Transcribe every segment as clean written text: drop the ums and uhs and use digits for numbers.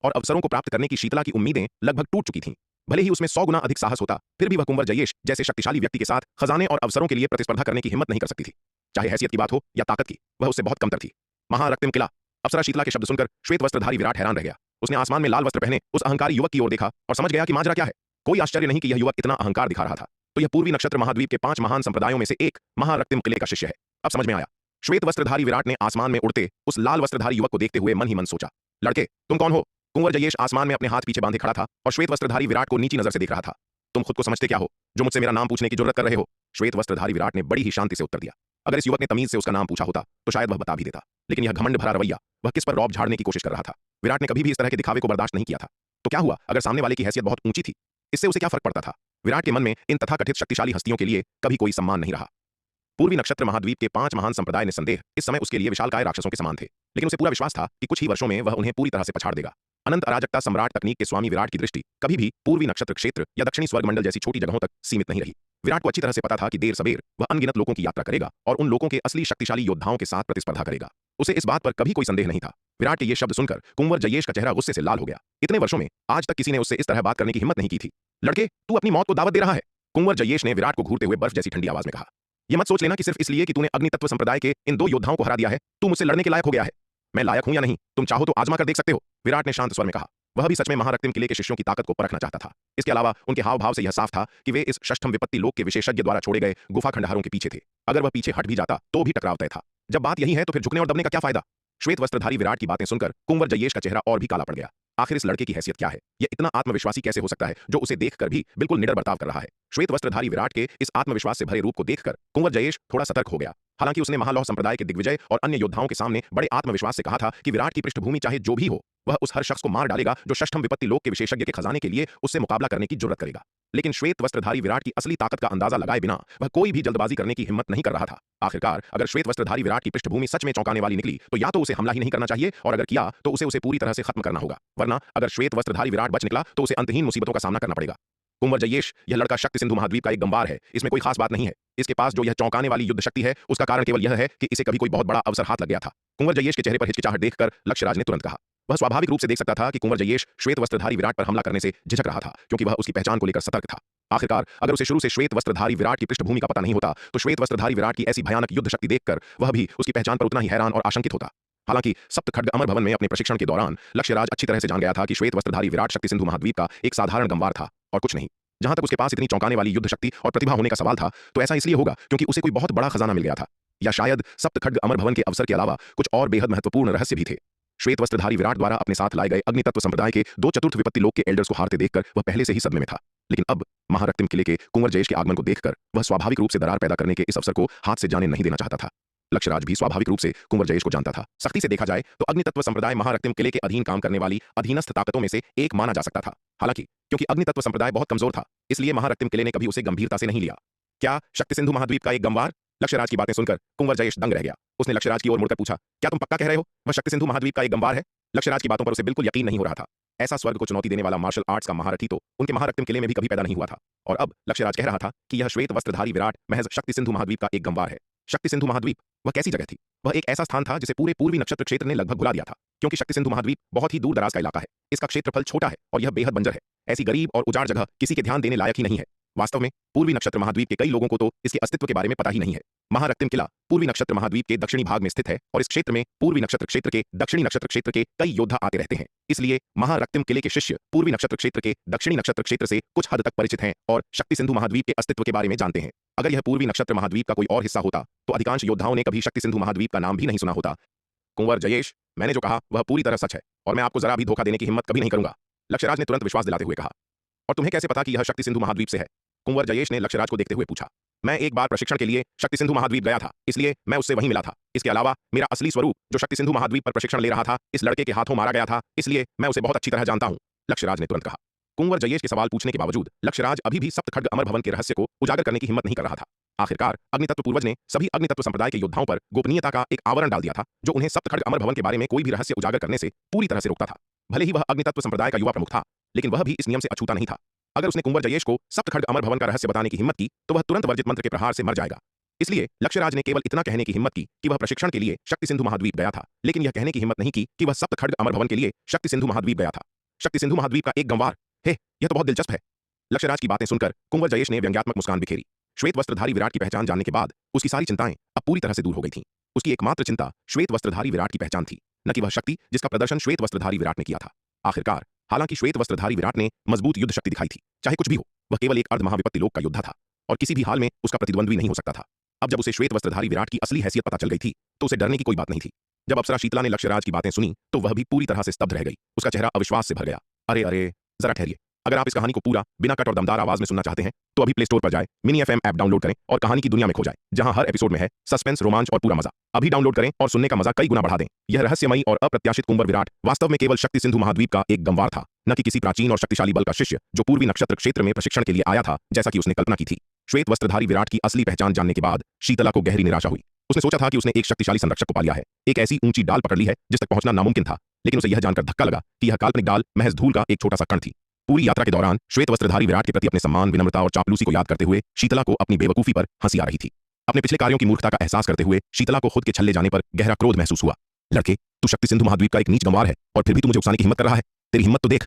और अवसरों को प्राप्त करने की शीतला की उम्मीदें लगभग टूट चुकी थीं। भले ही उसमें 100 गुना अधिक साहस होता, फिर भी वह कुंवर जयेश जैसे शक्तिशाली व्यक्ति के साथ खजाने और अवसरों के लिए प्रतिस्पर्धा करने की हिम्मत नहीं कर सकती थी। चाहे हैसियत की बात हो या ताकत की, वह उससे बहुत कमतर थी। महारक्तिम किला। अप्सरा शीतला के शब्द सुनकर श्वेत वस्त्रधारी विराट हैरान रह गया। उसने आसमान में लाल वस्त्र पहने उस अहंकारी युवक की ओर देखा और समझ गया कि माजरा क्या है। कोई आश्चर्य नहीं कि यह युवक इतना अहंकार दिखा रहा था। तो यह पूर्वी नक्षत्र महाद्वीप के 5 महान संप्रदायों में से एक महारक्तिम किले का शिष्य है। अब समझ में आया। श्वेत वस्त्रधारी विराट ने आसमान में उड़ते उस लाल वस्त्रधारी युवक को देखते हुए मन ही मन सोचा, लड़के तुम कौन हो? कुंवर जयेश आसमान में अपने हाथ पीछे बांधे खड़ा था और श्वेत वस्त्रधारी विराट को नीची नजर से देख रहा था। तुम खुद को समझते क्या हो जो मुझसे मेरा नाम पूछने की जरूरत कर रहे हो? श्वेत वस्त्रधारी विराट ने बड़ी ही शांति से उत्तर दिया। अगर इस युवक ने तमीज से उसका नाम पूछा होता तो शायद वह बता भी देता, लेकिन यह घमंड भरा रवैया, वह किस पर रौब झाड़ने की कोशिश कर रहा था। विराट ने कभी भी इस तरह के दिखावे को बर्दाश्त नहीं किया था। तो क्या हुआ अगर सामने वाले की हैसियत बहुत ऊंची थी? इससे उसे क्या फर्क पड़ता था? विराट के मन में इन तथाकथित शक्तिशाली हस्तियों के लिए कभी कोई सम्मान नहीं रहा। पूर्वी नक्षत्र महाद्वीप के 5 महान संप्रदाय निस्संदेह इस समय उसके लिए विशालकाय राक्षसों के समान थे, लेकिन उसे पूरा विश्वास था कि कुछ ही वर्षों में वह उन्हें पूरी तरह से पछाड़ देगा। अनंत अराजकता सम्राट तकनीक के स्वामी विराट की दृष्टि कभी भी पूर्वी नक्षत्र क्षेत्र या दक्षिणी स्वर्गमंडल जैसी छोटी जगहों तक सीमित नहीं रही। विराट को अच्छी तरह से पता था कि देर सबेर वह अनगिनत लोगों की यात्रा करेगा और उन लोगों के असली शक्तिशाली योद्धाओं के साथ प्रतिस्पर्धा करेगा। उसे इस बात पर कभी कोई संदेह नहीं था। विराट के ये शब्द सुनकर कुंवर जयेश का चेहरा गुस्से से लाल हो गया। इतने वर्षों में आज तक किसी ने उससे इस तरह बात करने की हिम्मत नहीं की थी। लड़के तू अपनी मौत को दावत दे रहा है? कुंवर जयेश ने विराट को घूरते हुए बर्फ जैसी ठंडी आवाज में कहा। यह मत सोच लेना कि सिर्फ इसलिए कि तूने अग्नि तत्व संप्रदाय के इन 2 योद्धाओं को हरा दिया है तू मुझसे लड़ने के लायक हो गया है। मैं लायक हूं या नहीं तुम चाहो तो आजमा कर देख सकते हो, विराट ने शांत स्वर में कहा। वह भी सच में महारक्तिम किले के शिष्यों की ताकत को परखना चाहता था। इसके अलावा उनके हाव भाव से यह साफ था कि वे इस षष्ठम विपत्ति लोक के विशेषज्ञ द्वारा छोड़े गए गुफा खंडहरों के पीछे थे। अगर वह पीछे हट भी जाता तो भी टकराव तय था। जब बात यही है तो फिर झुकने और दबने का क्या फायदा? श्वेत वस्त्रधारी विराट की बातें सुनकर कुंवर जयेश का चेहरा और भी काला पड़ गया। आखिर इस लड़के की हैसियत क्या है? यह इतना आत्मविश्वासी कैसे हो सकता है जो उसे देखकर भी बिल्कुल निडर बर्ताव कर रहा है? श्वेत वस्त्रधारी विराट के इस आत्मविश्वास से भरे रूप को देखकर कुंवर जयेश थोड़ा सतर्क हो गया। हालांकि उसने महालौह संप्रदाय के दिग्विजय और अन्य योद्धाओं के सामने बड़े आत्मविश्वास से कहा था कि विराट की पृष्ठभूमि चाहे जो भी हो, वह उस हर शख्स को मार डालेगा जो षष्ठम विपत्ति लोक के विशेषज्ञ के खजाने के लिए उससे मुकाबला करने की जरूरत करेगा। लेकिन श्वेत वस्त्रधारी विराट की असली ताकत का अंदाजा लगाए बिना वह कोई भी जल्दबाजी करने की हिम्मत नहीं कर रहा था। आखिरकार अगर श्वेत वस्त्रधारी विराट की पृष्ठभूमि सच में चौंकाने वाली निकली तो या तो उसे हमला ही नहीं करना चाहिए और अगर किया तो उसे पूरी तरह से खत्म करना होगा, वरना अगर श्वेत वस्त्रधारी विराट बच निकला तो उसे अंतहीन मुसीबतों का सामना करना पड़ेगा। कुंवर जयेश, यह लड़का शक्ति सिंधु महाद्वीप का एक गंवार है, इसमें कोई खास बात नहीं है। इसके पास जो यह चौंकाने वाली युद्ध शक्ति है उसका कारण केवल यह है कि इसे कभी कोई बहुत बड़ा अवसर हाथ लग गया था। कुंवर जयेश के चेहरे पर हिचकिचाहट देखकर लक्ष्यराज ने तुरंत कहा। वह स्वाभाविक रूप से देख सकता था कि कुंवर जयेश श्वेत वस्त्रधारी विराट पर हमला करने से झिझक रहा था, क्योंकि वह उसकी पहचान को लेकर सतर्क था। आखिरकार अगर उसे शुरू से श्वेत वस्त्रधारी विराट की पृष्ठभूमि का पता नहीं होता तो श्वेत वस्त्रधारी विराट की ऐसी भयानक युद्ध शक्ति देखकर वह भी उसकी पहचान पर उतना ही हैरान और आशंकित होता। हालांकि सप्त खड्ग अमर भवन में अपने प्रशिक्षण के दौरान लक्ष्यराज अच्छी तरह से जान गया था कि श्वेत वस्त्रधारी विराट शक्ति सिंधु महाद्वीप का एक साधारण गंवार था और कुछ नहीं। जहां तक उसके पास इतनी चौंकाने वाली युद्ध शक्ति और प्रतिभा होने का सवाल था तो ऐसा इसलिए होगा क्योंकि उसे कोई बहुत बड़ा खजाना मिल गया था, या शायद सप्त खड्ग अमर भवन के अवसर के अलावा कुछ और बेहद महत्वपूर्ण रहस्य भी थे। श्वेत वस्त्रधारी विराट द्वारा अपने साथ लाए गए अग्नि तत्व संप्रदाय के 2 चतुर्थ विपत्ति लोक के एल्डर्स को हारते देखकर वह पहले से ही सदमे में था, लेकिन अब महारक्तिम किले के कुंवर जयेश के आगमन को देखकर वह स्वाभाविक रूप से दरार पैदा करने के इस अवसर को हाथ से जाने नहीं देना चाहता था। लक्ष्यराज भी स्वाभाविक रूप से कुंवर जयेश को जानता था। सख्ती से देखा जाए तो अग्नि तत्व संप्रदाय महारक्तिम किले के अधीन काम करने वाली अधीनस्थ ताकतों में से एक माना जा सकता था। हालांकि क्योंकि अग्नि तत्व संप्रदाय बहुत कमजोर था, इसलिए महारक्तिम किले ने कभी उसे गंभीरता से नहीं लिया। क्या शक्ति सिंधु महाद्वीप का एक गंवार? लक्ष्यराज की बातें सुनकर कुंवर जयेश दंग रह गया। उसने लक्ष्यराज की ओर मुड़कर पूछा, क्या तुम पक्का कह रहे हो वह शक्ति सिंधु महाद्वीप का एक गंवार है? लक्ष्यराज की बातों पर उसे बिल्कुल यकीन नहीं हो रहा था। ऐसा स्वर्ग को चुनौती देने वाला मार्शल आर्ट्स का महारथी तो उनके महारक्तिम किले में भी कभी पैदा नहीं हुआ था, और अब लक्ष्यराज कह रहा था कि यह श्वेत वस्त्रधारी विराट महज शक्ति सिंधु महाद्वीप का एक गंवार है। शक्ति सिंधु महाद्वीप वह कैसी जगह थी? वह एक ऐसा स्थान था जिसे पूरे पूर्वी नक्षत्र क्षेत्र ने लगभग भुला दिया था, क्योंकि शक्ति सिंधु महाद्वीप बहुत ही दूर दराज का इलाका है। इसका क्षेत्रफल छोटा है और यह बेहद बंजर है। ऐसी गरीब और उजाड़ जगह किसी के ध्यान देने लायक ही नहीं है। वास्तव में पूर्वी नक्षत्र महाद्वीप के कई लोगों को तो इसके अस्तित्व के बारे में पता ही नहीं है। महारक्तिम किला पूर्वी नक्षत्र महाद्वीप के दक्षिणी भाग में स्थित है और इस क्षेत्र में पूर्वी नक्षत्र क्षेत्र के दक्षिणी नक्षत्र क्षेत्र के कई योद्धा आते रहते हैं। इसलिए महारक्तिम किले के शिष्य पूर्वी नक्षत्र क्षेत्र के दक्षिणी नक्षत्र क्षेत्र से कुछ हद तक परिचित हैं और शक्ति सिंधु महाद्वीप के अस्तित्व के बारे में जानते हैं। अगर यह पूर्वी नक्षत्र महाद्वीप का कोई और हिस्सा होता तो अधिकांश योद्धाओं ने कभी शक्ति सिंधु महाद्वीप का नाम भी नहीं सुना होता। कुंवर जयेश, मैंने जो कहा वह पूरी तरह सच है और मैं आपको जरा भी धोखा देने की हिम्मत कभी नहीं करूंगा, लक्ष्यराज ने तुरंत विश्वास दिलाते हुए कहा। और तुम्हें कैसे पता कि यह शक्ति सिंधु महाद्वीप से है? कुंवर जयेश ने लक्ष्यराज को देखते हुए पूछा। मैं एक बार प्रशिक्षण के लिए शक्ति सिंधु महाद्वीप गया था, इसलिए मैं उससे वहीं मिला था। इसके अलावा मेरा असली स्वरूप जो शक्ति सिंधु महाद्वीप पर प्रशिक्षण ले रहा था इस लड़के के हाथों मारा गया था, इसलिए मैं उसे बहुत अच्छी तरह जानता हूं, लक्ष्यराज ने तुरंत कहा। कुंवर जयेश के सवाल पूछने के बावजूद लक्ष्यराज अभी भी सप्त खड्ग अमर भवन के रहस्य को उजागर करने की हिम्मत नहीं कर रहा था। आखिरकार अग्नितत्व पूर्वज ने सभी अग्नितत्व संप्रदाय के योद्धाओं पर गोपनीयता का एक आवरण डाल दिया था, जो उन्हें सप्त खड्ग अमर भवन के बारे में कोई भी रहस्य उजागर करने से पूरी तरह से रोकता था। भले ही वह अग्नितत्व संप्रदाय का युवा प्रमुख था, लेकिन वह भी इस नियम से अछूता नहीं था। अगर उसने कुंवर जयेश को सप्त खड्ग अमर भवन का रहस्य बताने की हिम्मत की तो वह तुरंत वर्जित मंत्र के प्रहार से मर जाएगा। इसलिए लक्ष्यराज ने केवल इतना कहने की हिम्मत की कि वह प्रशिक्षण के लिए शक्ति सिंधु महाद्वीप गया था, लेकिन यह कहने की हिम्मत नहीं की कि वह सप्तखड्ग अमर भवन के लिए शक्ति सिंधु महाद्वीप गया था। शक्ति सिंधु महाद्वीप का एक गंवार। हे, यह तो बहुत दिलचस्प है। लक्ष्यराज की बातें सुनकर कुंवर जयेश ने व्यंग्यात्मक मुस्कान बिखेरी। श्वेत वस्त्रधारी विराट की पहचान जानने के बाद उसकी सारी चिंताएं अब पूरी तरह से दूर हो गई थीं। उसकी एकमात्र चिंता श्वेत वस्त्रधारी विराट की पहचान थी, न कि वह शक्ति जिसका प्रदर्शन श्वेत वस्त्रधारी विराट ने किया था। आखिरकार, हालांकि श्वेत वस्त्रधारी विराट ने मजबूत युद्ध शक्ति दिखाई थी, चाहे कुछ भी हो, वह केवल एक अर्ध महाविपत्ति लोक का योद्धा था और किसी भी हाल में उसका प्रतिद्वंद्वी नहीं हो सकता था। अब जब उसे श्वेत वस्त्रधारी विराट की असली हैसियत पता चल गई थी, तो उसे डरने की कोई बात नहीं थी। जब अप्सरा शीतला ने लक्ष्यराज की बातें सुनी, तो वह भी पूरी तरह से स्तब्ध रह गई। उसका चेहरा अविश्वास से भर गया। अरे अरे, जरा ठहरिए। अगर आप इस कहानी को पूरा बिना कट और दमदार आवाज में सुनना चाहते हैं, तो अभी प्ले स्टोर पर जाए, मिनी FM ऐप डाउनलोड करें और कहानी की दुनिया में खो जाए, जहां हर एपिसोड में है सस्पेंस, रोमांच और पूरा मजा। अभी डाउनलोड करें और सुनने का मजा कई गुना बढ़ा दें। यह रहस्यमयी और अप्रत्याशित कुंवर विराट वास्तव में केवल शक्ति सिंधु महाद्वीप का एक गंवार था, न कि किसी प्राचीन और शक्तिशाली बल का शिष्य जो पूर्वी नक्षत्र क्षेत्र में प्रशिक्षण के लिए आया था, जैसा कि उसने कल्पना की थी। श्वेत वस्त्रधारी विराट की असली पहचान जानने के बाद शीतला को गहरी निराशा हुई। उसने सोचा था कि उसने एक शक्तिशाली संरक्षक को पा लिया है, एक ऐसी ऊंची डाल पकड़ ली है जिस तक पहुंचना नामुमकिन था, लेकिन उसे यह जानकर धक्का लगा कि यह काल्पनिक डाल महज धूल का एक छोटा सा कण थी। पूरी यात्रा के दौरान श्वेत वस्त्रधारी विराट के प्रति अपने सम्मान, विनम्रता और चापलूसी को याद करते हुए शीतला को अपनी बेवकूफी पर हंसी आ रही थी। अपने पिछले कार्यों की मूर्खता का एहसास करते हुए शीतला को खुद के छल्ले जाने पर गहरा क्रोध महसूस हुआ। लड़के, तू शक्ति सिंधु महाद्वीप का एक नीच गंवार है और फिर भी तू मुझे उकसाने की हिम्मत कर रहा है। तेरी हिम्मत तो देख।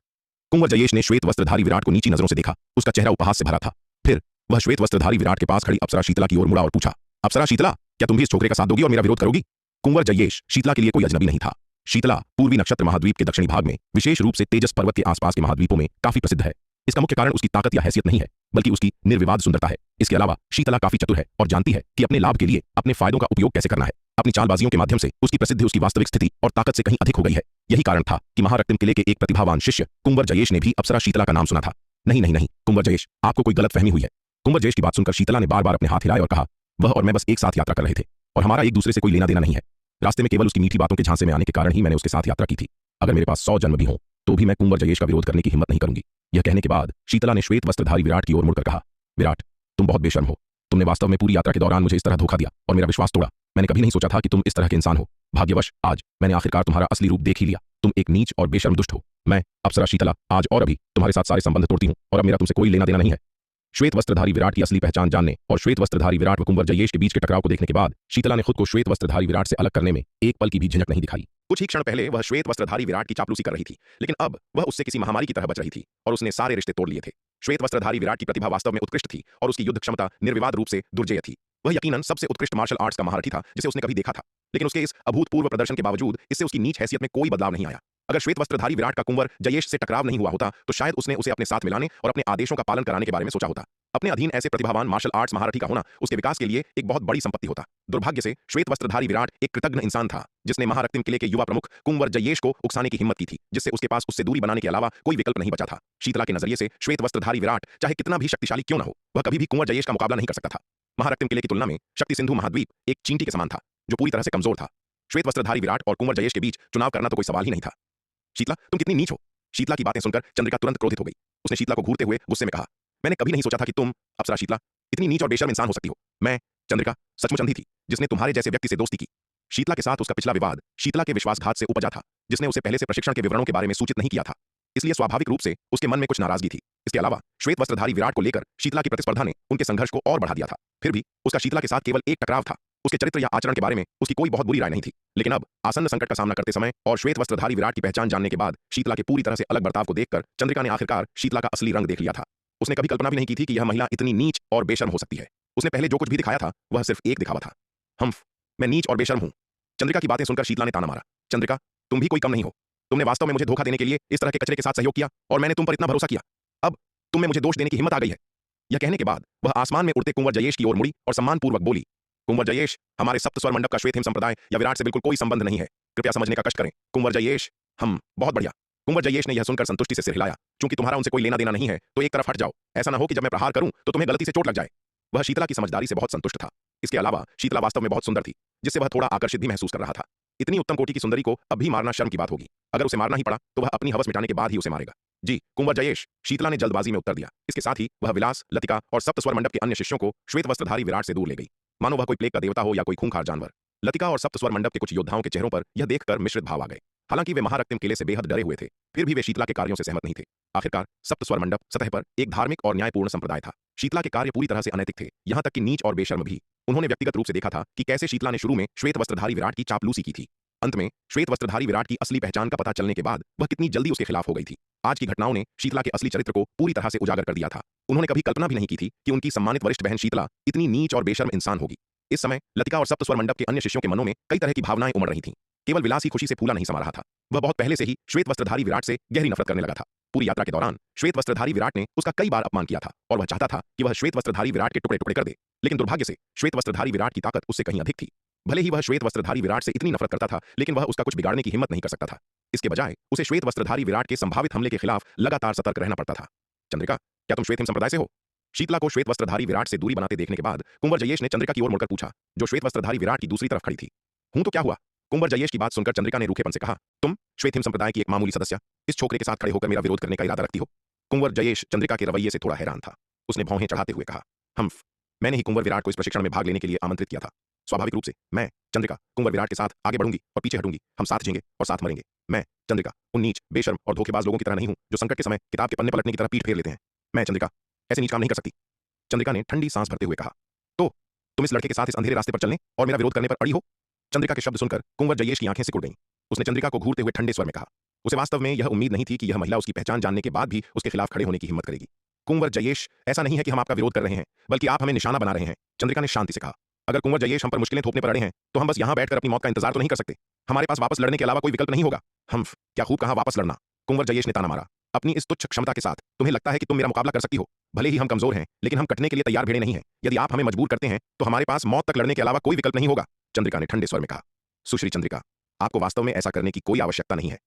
कुंवर जयेश ने श्वेत वस्त्रधारी विराट को नीची नजरों से देखा। उसका चेहरा उपहास से भरा था। फिर वह श्वेत वस्त्रधारी विराट के पास खड़ी अप्सरा शीतला की ओर मुड़ा और पूछा, अप्सरा शीतला, क्या तुम भी इस छोकरे का साथ दोगी और मेरा विरोध करोगी? कुंवर जयेश शीतला के लिए कोई अजनबी नहीं था। शीतला पूर्वी नक्षत्र महाद्वीप के दक्षिणी भाग में, विशेष रूप से तेजस पर्वत के आसपास के महाद्वीपों में काफी प्रसिद्ध है। इसका मुख्य कारण उसकी ताकत या हैसियत नहीं है, बल्कि उसकी निर्विवाद सुंदरता है। इसके अलावा शीतला काफी चतुर है और जानती है कि अपने लाभ के लिए अपने फायदों का उपयोग कैसे करना है। अपनी चालबाजियों के माध्यम से उसकी प्रसिद्धि उसकी वास्तविक स्थिति और ताकत से कहीं अधिक हो गई है। यही कारण था कि महारत्न किले के एक प्रतिभावान शिष्य कुंवर जयेश ने भी अप्सरा शीतला का नाम सुना था। नहीं नहीं नहीं, कुंवर जयेश, आपको कोई गलतफहमी हुई है। कुंवर जयेश की बात सुनकर शीतला ने बार बार अपने हाथ हिलाए और कहा, वह और मैं बस एक साथ यात्रा कर रहे थे और हमारा एक दूसरे से कोई लेना देना नहीं है। रास्ते में केवल उसकी मीठी बातों के झांसे में आने के कारण ही मैंने उसके साथ यात्रा की थी। अगर मेरे पास 100 जन्म भी हों, तो भी मैं कुंवर जयेश का विरोध करने की हिम्मत नहीं करूंगी। यह कहने के बाद शीतला ने श्वेत वस्त्रधारी विराट की ओर मुड़कर कहा, विराट, तुम बहुत बेशर्म हो। तुमने वास्तव में पूरी यात्रा के दौरान मुझे इस तरह धोखा दिया और मेरा विश्वास तोड़ा। मैंने कभी नहीं सोचा था कि तुम इस तरह के इंसान हो। भाग्यवश आज मैंने आखिरकार तुम्हारा असली रूप देख ही लिया। तुम एक नीच और बेशर्म दुष्ट हो। मैं अप्सरा शीतला आज और अभी तुम्हारे साथ सारे संबंध तोड़ती हूं और अब मेरा तुमसे कोई लेना देना नहीं है। श्वेत वस्त्रधारी विराट की असली पहचान जानने और श्वेत वस्त्रधारी विराट व कुंवर जयेश के बीच के टकराव को देखने के बाद शीतला ने खुद को श्वेत वस्त्रधारी विराट से अलग करने में एक पल की भी झिझक नहीं दिखाई। कुछ ही क्षण पहले वह श्वेत वस्त्रधारी विराट की चापलूसी कर रही थी, लेकिन अब वह उससे किसी महामारी की तरह बच रही थी और उसने सारे रिश्ते तोड़ लिए थे। श्वेत वस्त्रधारी विराट की प्रतिभा वास्तव में उत्कृष्ट थी और उसकी युद्ध क्षमता निर्विवाद रूप से दुर्जेय थी। वह यकीनन सबसे उत्कृष्ट मार्शल आर्ट्स का महारथी था जिसे उसने कभी देखा था, लेकिन उसके इस अभूतपूर्व प्रदर्शन के बावजूद इससे उसकी नीच हैसियत में कोई बदलाव नहीं आया। अगर श्वेत वस्त्रधारी विराट का कुंवर जयेश से टकराव नहीं हुआ होता, तो शायद उसने उसे अपने साथ मिलाने और अपने आदेशों का पालन कराने के बारे में सोचा होता। अपने अधीन ऐसे प्रतिभावान मार्शल आर्ट्स महारथी का होना उसके विकास के लिए एक बहुत बड़ी संपत्ति होता। दुर्भाग्य से श्वेत वस्त्रधारी विराट एक कृतज्ञ इंसान था, जिसने महारत्न किले के युवा प्रमुख कुंवर जयेश को उकसाने की हिम्मत की थी, जिससे उसके पास उससे दूरी बनाने के अलावा कोई विकल्प नहीं बचा था। शीतला के नजरिए से श्वेत वस्त्रधारी विराट चाहे कितना भी शक्तिशाली क्यों न हो, वह कभी भी कुंवर जयेश का मुकाबला नहीं कर सकता था। महारत्न किले की तुलना में शक्ति सिंधु महाद्वीप एक चींटी के समान था, जो पूरी तरह से कमजोर था। श्वेत वस्त्रधारी विराट और कुंवर जयेश के बीच चुनाव करना तो कोई सवाल ही नहीं था। शीतला, तुम कितनी नीच हो। शीतला की बातें सुनकर चंद्रिका तुरंत क्रोधित हो गई। उसने शीतला को घूरते हुए गुस्से में कहा, मैंने कभी नहीं सोचा था कि तुम, अप्सरा शीतला, इतनी नीच और बेशर्म इंसान हो सकती हो। मैं, चंद्रिका, सचमुच अंधी थी जिसने तुम्हारे जैसे व्यक्ति से दोस्ती की। शीतला के साथ उसका पिछला विवाद शीतला के विश्वासघात से उपजा था, जिसने उसे पहले से प्रशिक्षण के विवरणों के बारे में सूचित नहीं किया था। इसलिए स्वाभाविक रूप से उसके मन में कुछ नाराजगी थी। इसके अलावा श्वेत वस्त्रधारी विराट को लेकर शीतला की प्रतिस्पर्धा ने उनके संघर्ष को और बढ़ा दिया था। फिर भी उसका शीतला के साथ केवल एक टकराव था। उसके चरित्र या आचरण के बारे में उसकी कोई बहुत बुरी राय नहीं थी, लेकिन अब आसन्न संकट का सामना करते समय और श्वेत वस्त्रधारी विराट की पहचान जानने के बाद शीतला के पूरी तरह से अलग बर्ताव को देखकर चंद्रिका ने आखिरकार शीतला का असली रंग देख लिया था। उसने कभी कल्पना भी नहीं की थी कि यह महिला इतनी नीच और बेशर्म हो सकती है। उसने पहले जो कुछ भी दिखाया था वह सिर्फ एक दिखावा था। मैं नीच और बेशर्म हूं। चंद्रिका की बातें सुनकर शीतला ने ताना मारा, चंद्रिका, तुम भी कोई कम नहीं हो। तुमने वास्तव में मुझे धोखा देने के लिए इस तरह के कचरे के साथ सहयोग किया और मैंने तुम पर इतना भरोसा किया। अब तुम में मुझे दोष देने की हिम्मत आ गई है। यह कहने के बाद वह आसमान में उड़ते कुंवर जयेश की ओर मुड़ी और सम्मानपूर्वक बोली, कुंवर जयेश, हमारे सप्त स्वर मंडप का श्वेत हिम संप्रदाय या विराट से बिल्कुल कोई संबंध नहीं है। कृपया समझने का कष्ट करें। कुंवर जयेश, हम बहुत बढ़िया। कुंवर जयेश ने यह सुनकर संतुष्टि से सिर हिलाया। चूंकि तुम्हारा उनसे कोई लेना देना नहीं है, तो एक तरफ हट जाओ। ऐसा ना हो कि जब मैं प्रहार करूं तो तुम्हें गलती से चोट लग जाए। वह शीतला की समझदारी से बहुत संतुष्ट था। इसके अलावा शीतला वास्तव में बहुत सुंदर थी, जिससे वह थोड़ा आकर्षित भी महसूस कर रहा था। इतनी उत्तम कोटि की सुंदरी को अब भी मारना शर्म की बात होगी। अगर उसे मारना ही पड़ा तो वह अपनी हवस मिटाने के बाद ही उसे मारेगा। जी कुंवर जयेश, शीतला ने जल्दबाजी में उत्तर दिया। इसके साथ ही वह विलास, लतिका और सप्त स्वर मंडप के अन्य शिष्यों को श्वेत वस्त्रधारी विराट से दूर ले गई, मानो वह कोई प्लेग का देवता हो या कोई खूंखार जानवर। लतिका और सप्त स्वर मंडप के कुछ योद्धाओं के चेहरों पर यह देखकर मिश्रित भाव आ गए। हालांकि वे महारत्न किले से बेहद डरे हुए थे, फिर भी वे शीतला के कार्यों से सहमत नहीं थे। आखिरकार सप्त स्वर मंडप सतह पर एक धार्मिक और न्यायपूर्ण संप्रदाय था। शीतला के कार्य पूरी तरह से अनैतिक थे, यहां तक कि नीच और बेशर्म भी। उन्होंने व्यक्तिगत रूप से देखा था कि कैसे शीतला ने शुरू में श्वेत वस्त्रधारी विराट की चापलूसी की थी। अंत में श्वेत वस्त्रधारी विराट की असली पहचान का पता चलने के बाद वह कितनी जल्दी उसके खिलाफ हो गई थी। आज की घटनाओं ने शीतला के असली चरित्र को पूरी तरह से उजागर कर दिया था। उन्होंने कभी कल्पना भी नहीं की थी कि उनकी सम्मानित वरिष्ठ बहन शीतला इतनी नीच और बेशर्म इंसान होगी। इस समय लतिका और सप्त स्वर मंडप के अन्य शिष्यों के मनों में कई तरह की भावनाएं उमड़ रही थीं। केवल विलास ही खुशी से फूला नहीं समा रहा था, वह बहुत पहले से ही श्वेत वस्त्रधारी विराट से गहरी नफरत करने लगा था। पूरी यात्रा के दौरान श्वेत वस्त्रधारी विराट ने उसका कई बार अपमान किया था और वह चाहता था कि वह श्वेत वस्त्रधारी विराट के टुकड़े टुकड़े कर दे। लेकिन दुर्भाग्य से श्वेत वस्त्रधारी विराट की ताकत उससे कहीं अधिक थी। भले ही वह श्वेत वस्त्रधारी विराट से इतनी नफरत करता था, लेकिन वह उसका कुछ बिगाड़ने की हिम्मत नहीं कर सकता था। इसके बजाय उसे श्वेत वस्त्रधारी विराट के संभावित हमले के खिलाफ लगातार सतर्क रहना पड़ता था। चंद्रिका, क्या तुम श्वेत हिम संप्रदाय से हो? शीतला को श्वेत वस्त्रधारी विराट से दूरी बनाते देखने के बाद कुंवर जयेश ने चंद्रिका की ओर मुड़कर पूछा, जो श्वेत वस्त्रधारी विराट की दूसरी तरफ खड़ी थी। हूं तो क्या हुआ? कुंवर जयेश की बात सुनकर चंद्रिका ने रूखेपन से कहा, तुम श्वेत हिम संप्रदाय की एक मामूली सदस्य इस छोकरे के साथ खड़े होकर मेरा विरोध करने का इरादा रखती हो? कुंवर जयेश चंद्रिका के रवैये से थोड़ा हैरान था। उसने भौहें चढ़ाते हुए कहा, हम्फ, मैंने ही कुंवर विराट को इस प्रशिक्षण में भाग लेने के लिए आमंत्रित किया था। स्वाभाविक रूप से मैं चंद्रिका कुंवर विराट के साथ आगे बढ़ूंगी और पीछे हटूंगी। हम साथ जिएंगे और साथ मरेंगे। मैं चंद्रिका उन नीच, बेशर्म और धोखेबाज लोगों की तरह नहीं हूं जो संकट के समय किताब के पन्ने पलटने की तरह पीठ फेर लेते हैं। मैं चंद्रिका ऐसे नीच काम नहीं कर सकती। चंद्रिका ने ठंडी सांस भरते हुए कहा, तो तुम इस लड़के के साथ इस अंधेरे रास्ते पर चलने और मेरा विरोध करने पर अड़ी हो? चंद्रिका के शब्द सुनकर कुंवर जयेश की आंखें सिकुड़ गईं। उसने चंद्रिका को घूरते हुए ठंडे स्वर में कहा। उसे वास्तव में यह उम्मीद नहीं थी कि यह महिला उसकी पहचान जानने के बाद भी उसके खिलाफ खड़े होने की हिम्मत करेगी। कुंवर जयेश, ऐसा नहीं है कि हम आपका विरोध कर रहे हैं, बल्कि आप हमें निशाना बना रहे हैं। चंद्रिका ने शांति से कहा, अगर कुंवर जयेश हम पर मुश्किलें थोपने पर अड़े हैं तो हम बस यहां बैठकर अपनी मौत का इंतजार तो नहीं कर सकते। हमारे पास वापस लड़ने के अलावा कोई विकल्प नहीं होगा। हम क्या खूब कहा वापस लड़ना। कुंवर जयेश ने ताना मारा, अपनी इस तुच्छ क्षमता के साथ तुम्हें लगता है कि तुम मेरा मुकाबला कर सकती हो? भले ही हम कमजोर हैं, लेकिन हम कटने के लिए तैयार भेड़े नहीं हैं। यदि आप हमें मजबूर करते हैं तो हमारे पास मौत तक लड़ने के अलावा कोई विकल्प नहीं होगा। चंद्रिका ने ठंडे स्वर में कहा। सुश्री चंद्रिका, आपको वास्तव में ऐसा करने की कोई आवश्यकता नहीं है।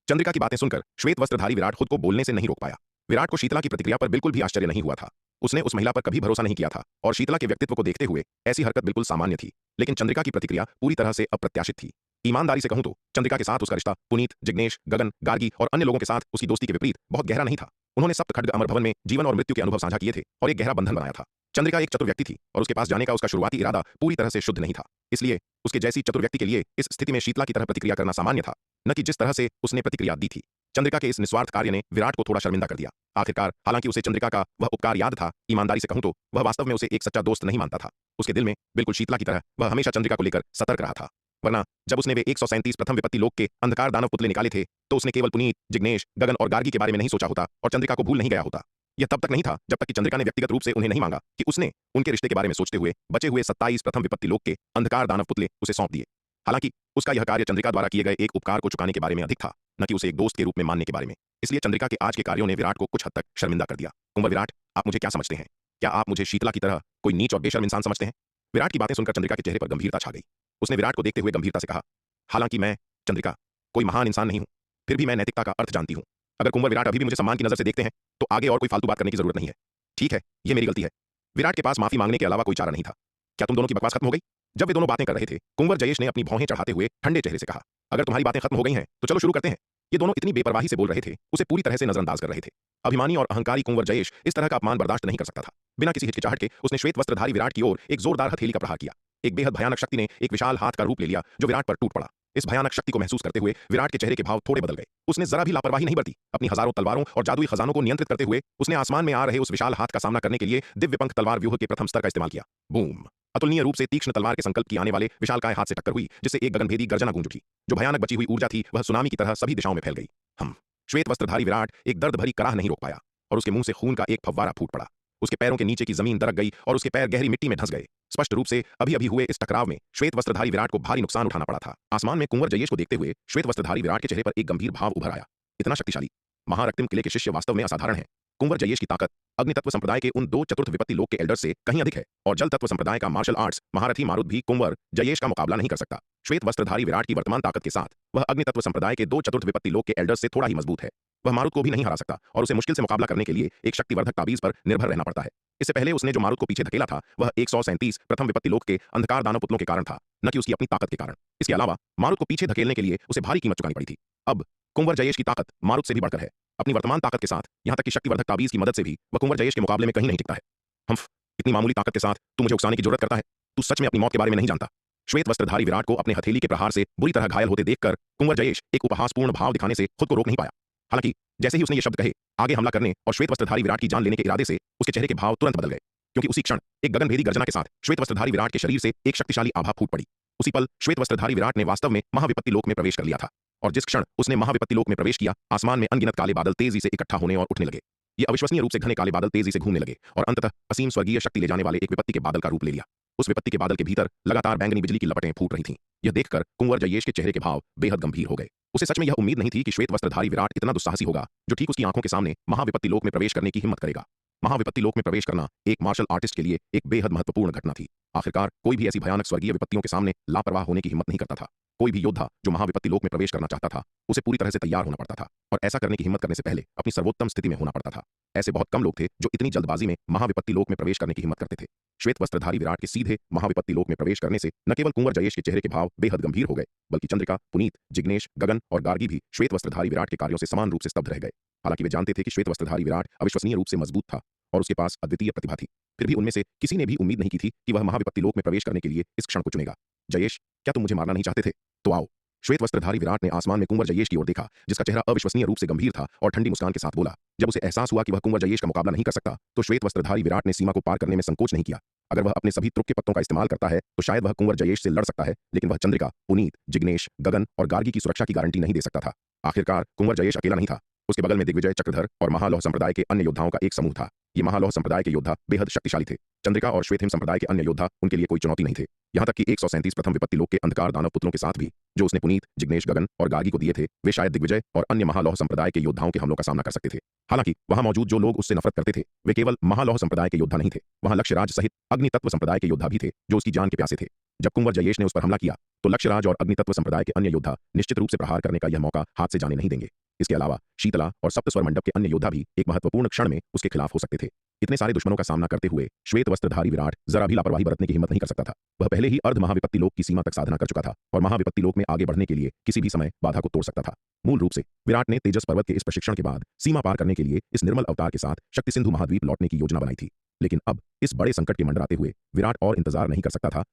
चंद्रिका की बातें सुनकर श्वेत वस्त्रधारी विराट खुद को बोलने से नहीं रोक पाया। विराट को शीतला की प्रतिक्रिया पर बिल्कुल भी आश्चर्य नहीं हुआ था। उसने उस महिला पर कभी भरोसा नहीं किया था और शीतला के व्यक्तित्व को देखते हुए ऐसी हरकत बिल्कुल सामान्य थी। लेकिन चंद्रिका की प्रतिक्रिया पूरी तरह से अप्रत्याशित थी। ईमानदारी से कहूं तो चंद्रिका के साथ उसका रिश्ता पुनीत, जिग्नेश, गगन, गार्गी और अन्य लोगों के साथ उसकी दोस्ती के विपरीत बहुत गहरा नहीं था। उन्होंने सप्त खड्ग अमर भवन में जीवन और मृत्यु के अनुभव साझा किए थे और एक गहरा बंधन बनाया था। चंद्रिका एक चतुर व्यक्ति थी और उसके पास जाने का उसका शुरुआती इरादा पूरी तरह से शुद्ध नहीं था। इसलिए उसके जैसी चतुर व्यक्ति के लिए इस स्थिति में शीतला की तरह प्रतिक्रिया करना सामान्य था, न कि जिस तरह से उसने प्रतिक्रिया दी थी। चंद्रिका के इस निस्वार्थ कार्य ने विराट को थोड़ा शर्मिंदा कर दिया। आखिरकार हालांकि उसे चंद्रिका का वह उपकार याद था, ईमानदारी से कहूं तो वह वास्तव में उसे एक सच्चा दोस्त नहीं मानता था। उसके दिल में बिल्कुल शीतला की तरह वह हमेशा चंद्रिका को लेकर सतर्क रहा था। वरना जब उसने वे 137 प्रथम विपत्ति लोक के अंधकार दानव पुतले निकाले थे तो उसने केवल पुनीत, जिग्नेश, गगन और गार्गी के बारे में नहीं सोचा होता और चंद्रिका को भूल नहीं गया होता। यह तब तक नहीं था जब तक कि चंद्रिका ने व्यक्तिगत रूप से उन्हें नहीं मांगा कि उसने उनके रिश्ते के बारे में सोचते हुए बचे हुए 27 प्रथम विपत्ति लोक के अंधकार दानव पुतले उसे सौंप दिए। हालांकि उसका यह कार्य चंद्रिका द्वारा किए गए एक उपकार को चुकाने के बारे में अधिक था, न कि उसे एक दोस्त के रूप में मानने के बारे में। इसलिए चंद्रिका के आज के कार्यों ने विराट को कुछ हद तक शर्मिंदा कर दिया। कुंवर विराट, आप मुझे क्या समझते हैं? क्या आप मुझे शीतला की तरह कोई नीच और बेशर्म इंसान समझते हैं? विराट की बातें सुनकर चंद्रिका के चेहरे पर गंभीरता छा गई। उसने विराट को देखते हुए गंभीरता से कहा, हालांकि मैं चंद्रिका कोई महान इंसान नहीं हूं, फिर भी मैं नैतिकता का अर्थ जानती हूं। अगर कुंवर विराट अभी भी मुझे सम्मान की नजर से देखते हैं तो आगे और कोई फालतू बात करने की जरूरत नहीं है। ठीक है, ये मेरी गलती है। विराट के पास माफी मांगने के अलावा कोई चारा नहीं था। क्या तुम दोनों की बकवास खत्म हो गई? जब वे दोनों बातें कर रहे थे, कुंवर जयेश ने अपनी भौहें चढ़ाते हुए ठंडे चेहरे से कहा, अगर तुम्हारी बातें खत्म हो गई हैं तो चलो शुरू करते हैं। ये दोनों इतनी बेपरवाही से बोल रहे थे, उसे पूरी तरह से नजरअंदाज कर रहे थे। अभिमानी और अहंकारी कुंवर जयेश इस तरह का अपमान बर्दाश्त नहीं कर सकता था। बिना किसी हिचकिचाहट के उसने श्वेत वस्त्रधारी विराट की ओर एक जोरदार हथेली का प्रहार किया। एक बेहद भयानक शक्ति ने एक विशाल हाथ का रूप ले लिया जो विराट पर टूट पड़ा। इस भयानक शक्ति को महसूस करते हुए विराट के चेहरे के भाव थोड़े बदल गए। उसने जरा भी लापरवाही नहीं बरती। अपनी हजारों तलवारों और जादुई खजानों को नियंत्रित करते हुए उसने आसमान में आ रहे उस विशाल हाथ का सामना करने के लिए दिव्य पंख तलवार व्यूह के प्रथम स्तर का इस्तेमाल किया। बूम! अतुलनीय रूप से तीक्ष्ण तलवार के संकल्प की आने वाले विशालकाय हाथ से टक्कर हुई, जिससे एक गगनभेदी गर्जना गूंज उठी। जो भयानक बची हुई ऊर्जा थी वह सुनामी की तरह सभी दिशाओं में फैल गई। हम श्वेत वस्त्रधारी विराट एक दर्द भरी कराह नहीं रोक पाया और उसके मुंह से खून का एक फव्वारा फूट पड़ा। उसके पैरों के नीचे की जमीन दरक गई और उसके पैर गहरी मिट्टी में धंस गए। स्पष्ट रूप से अभी अभी हुए इस टकराव में श्वेत वस्त्रधारी विराट को भारी नुकसान उठाना पड़ा था। आसमान में कुंवर जयेश को देखते हुए श्वेत वस्त्रधारी विराट के चेहरे पर एक गंभीर भाव उभर आया। इतना शक्तिशाली महारक्तिम किले के शिष्य वास्तव में असाधारण है। कुंवर जयेश की ताकत अग्नितत्व संप्रदाय के उन 2 चतुर्थ विपत्ति लोक के एल्डर्स से कहीं अधिक है और जल तत्व संप्रदाय का मार्शल आर्ट्स महारथी मारुत भी कुंवर जयेश का मुकाबला नहीं कर सकता। श्वेत वस्त्रधारी विराट की वर्तमान ताकत के साथ वह अग्नितत्व संप्रदाय के 2 चतुर्थ विपत्ति लोक के एल्डर्स से थोड़ा ही मजबूत है। वह मारुत को भी नहीं हरा सकता और उसे मुश्किल से मुकाबला करने के लिए एक शक्तिवर्धक ताबीज पर निर्भर रहना पड़ता है। इससे पहले उसने जो मारुत को पीछे धकेला था वह 137 प्रथम विपत्ति लोक के अंधकार दानव पुतलों के कारण था, न कि उसकी अपनी ताकत के कारण। इसके अलावा मारुत को पीछे धकेलने के लिए उसे भारी कीमत चुकानी पड़ी थी। अब कुंवर जयेश की ताकत मारुत से भी बढ़कर है। अपनी वर्तमान ताकत के साथ यहां तक कि शक्तिवर्धक ताबीज की मदद से भी वह कुंवर जयेश के मुकाबले में कहीं नहीं टिकता है। हम इतनी मामूली ताकत के साथ तू मुझे उकसाने की जरूरत करता है? तू सच में अपनी मौत के बारे में नहीं जानता। श्वेत वस्त्रधारी विराट को अपने हथेली के प्रहार से बुरी तरह घायल होते देखकर कुंवर जयेश एक उपहासपूर्ण भाव दिखाने से खुद को रोक नहीं पाया। हालांकि जैसे ही उसने ये शब्द कहे आगे हमला करने और श्वेत वस्त्रधारी विराट की जान लेने के इरादे से उसके चेहरे के भाव तुरंत बदल गए, क्योंकि उसी क्षण एक गगनभेदी गर्जना के साथ श्वेत वस्त्रधारी विराट के शरीर से एक शक्तिशाली आभा फूट पड़ी। उसी पल श्वेत वस्त्रधारी विराट ने वास्तव में महाविपत्ति लोक में प्रवेश कर लिया था, और जिस क्षण उसने महाविपत्ति लोक में प्रवेश किया, आसमान में अनगिनत काले बादल तेजी से इकट्ठा होने और उठने लगे। ये अविश्वसनीय रूप से घने काले बादल तेजी से घूमने लगे और अंततः असीम स्वर्गीय शक्ति ले जाने वाले एक विपत्ति के बादल का रूप ले लिया। उस विपत्ति के बादल के भीतर लगातार बैंगनी बिजली की लपटें फूट रही थीं। यह देखकर कुंवर जयेश के चेहरे के भाव बेहद गंभीर हो गए। उसे सच में यह उम्मीद नहीं थी कि श्वेत वस्त्रधारी विराट इतना दुस्साहसी होगा जो ठीक उसकी आंखों के सामने महाविपत्ति लोक में प्रवेश करने की हिम्मत करेगा। महाविपत्ति लोक में प्रवेश करना एक मार्शल आर्टिस्ट के लिए एक बेहद महत्वपूर्ण घटना थी। आखिरकार कोई भी ऐसी भयानक स्वर्गीय विपत्तियों के सामने लापरवाह होने की हिम्मत नहीं करता था। कोई भी योद्धा जो महाविपत्ति लोक में प्रवेश करना चाहता था, उसे पूरी तरह से तैयार होना पड़ता था, और ऐसा करने की हिम्मत करने से पहले अपनी सर्वोत्तम स्थिति में होना पड़ता था। ऐसे बहुत कम लोग थे जो इतनी जल्दबाजी में महाविपत्ति लोक में प्रवेश करने की हिम्मत करते थे। श्वेत वस्त्रधारी विराट के सीधे महाविपत्ति लोक में प्रवेश करने से न केवल कुंवर जयेश के चेहरे के भाव बेहद गंभीर हो गए, बल्कि चंद्रिका, पुनीत, जिग्नेश, गगन और गार्गी भी श्वेत वस्त्रधारी विराट के कार्यों से समान रूप से स्तब्ध रह गए। हालांकि वे जानते थे कि श्वेत वस्त्रधारी विराट अविश्वसनीय रूप से मजबूत था और उसके पास अद्वितीय प्रतिभा थी, फिर भी उनमें से किसी ने भी उम्मीद नहीं की थी कि वह महाविपत्ति लोक में प्रवेश करने के लिए इस क्षण को चुनेगा। जयेश, क्या तुम मुझे मारना नहीं चाहते थे? तो आओ। श्वेत वस्त्रधारी विराट ने आसमान में कुंवर जयेश की ओर देखा, जिसका चेहरा अविश्वसनीय रूप से गंभीर था, और ठंडी मुस्कान के साथ बोला। जब उसे एहसास हुआ कि वह कुंवर जयेश का मुकाबला नहीं कर सकता, तो श्वेत वस्त्रधारी विराट ने सीमा को पार करने में संकोच नहीं किया। अगर वह अपने सभी तुर्क के पत्तों का इस्तेमाल करता है तो शायद वह कुंवर जयेश से लड़ सकता है, लेकिन वह चंद्रिका, पुनीत, जिग्नेश, गगन और गार्गी की सुरक्षा की गारंटी नहीं दे सकता था। आखिरकार कुंवर जयेश अकेला नहीं था। उसके बगल में दिग्विजय, चक्रधर और महालौह संप्रदाय के अन्य योद्धाओं का एक समूह था। ये महालौह संप्रदाय के योद्धा बेहद शक्तिशाली थे। चंद्रिका और श्वेतहिम संप्रदाय के अन्य योद्धा उनके लिए कोई चुनौती नहीं थे। यहाँ तक कि 137 प्रथम विपत्ति लोक के अंधकार दानव पुत्रों के साथ भी, जो उसने पुनीत, जिग्नेश, गगन और गार्गी को दिए थे, वे शायद दिग्विजय और अन्य महालौह संप्रदाय के योद्धाओं के हमलों का सामना कर सकते थे। हालांकि वहां मौजूद जो लोग उससे नफरत करते थे, वे केवल महालौह संप्रदाय के योद्धा नहीं थे। वहां लक्ष्यराज सहित अग्नितत्व संप्रदाय के योद्धा भी थे, जो उसकी जान के प्यासे थे। जब कुंवर जयेश ने उस पर हमला किया, तो लक्ष्यराज और अग्नितत्व संप्रदाय के अन्य योद्धा निश्चित रूप से प्रहार करने का यह मौका हाथ से जाने नहीं देंगे। इसके अलावा शीतला और सप्तस्वर मंडप के अन्य योद्धा भी एक महत्वपूर्ण क्षण में उसके खिलाफ हो सकते थे। इतने सारे दुश्मनों का सामना करते हुए श्वेत वस्त्रधारी विराट जरा भी लापरवाही बरतने की हिम्मत नहीं कर सकता था। वह पहले ही अर्ध महाविपत्ति लोक की सीमा तक साधना कर चुका था और महाविपत्ति लोक में आगे बढ़ने के लिए किसी भी समय बाधा को तोड़ सकता था। मूल रूप से विराट ने तेजस पर्वत के इस प्रशिक्षण के बाद सीमा पार करने के लिए इस निर्मल अवतार के साथ शक्ति सिंधु महाद्वीप लौटने की योजना बनाई थी। लेकिन अब इस बड़े संकट के मंडराते हुए विराट और इंतजार नहीं कर सकता था।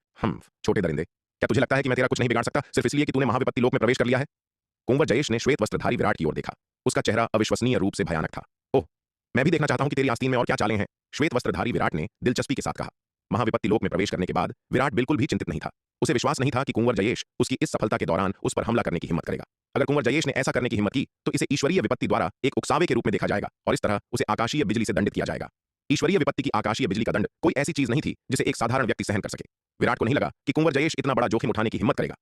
छोटे दरिंदे, क्या तुझे लगता है कि मैं तेरा कुछ नहीं बिगाड़ सकता सिर्फ इसलिए कि तूने महाविपत्ति लोक में प्रवेश कर लिया है? कुंवर जयेश ने श्वेत वस्त्रधारी विराट की ओर देखा। उसका चेहरा अविश्वसनीय रूप से भयानक था। ओह, मैं भी देखना चाहता हूं कि तेरी आस्तीन में और क्या चालें हैं, श्वेत वस्त्रधारी विराट ने दिलचस्पी के साथ कहा। महाविपत्ति लोक में प्रवेश करने के बाद विराट बिल्कुल भी चिंतित नहीं था। उसे विश्वास नहीं था कि कुंवर जयेश उसकी इस सफलता के दौरान उस पर हमला करने की हिम्मत करेगा। अगर कुंवर जयेश ने ऐसा करने की हिम्मत की, तो इसे ईश्वरीय विपत्ति द्वारा एक उकसावे के रूप में देखा जाएगा और इस तरह उसे आकाशीय बिजली से दंडित किया जाएगा। ईश्वरीय विपत्ति की आकाशीय बिजली का दंड कोई ऐसी चीज नहीं थी जिसे एक साधारण व्यक्ति सहन कर सके। विराट को नहीं लगा कि कुंवर जयेश इतना बड़ा जोखिम उठाने की हिम्मत करेगा।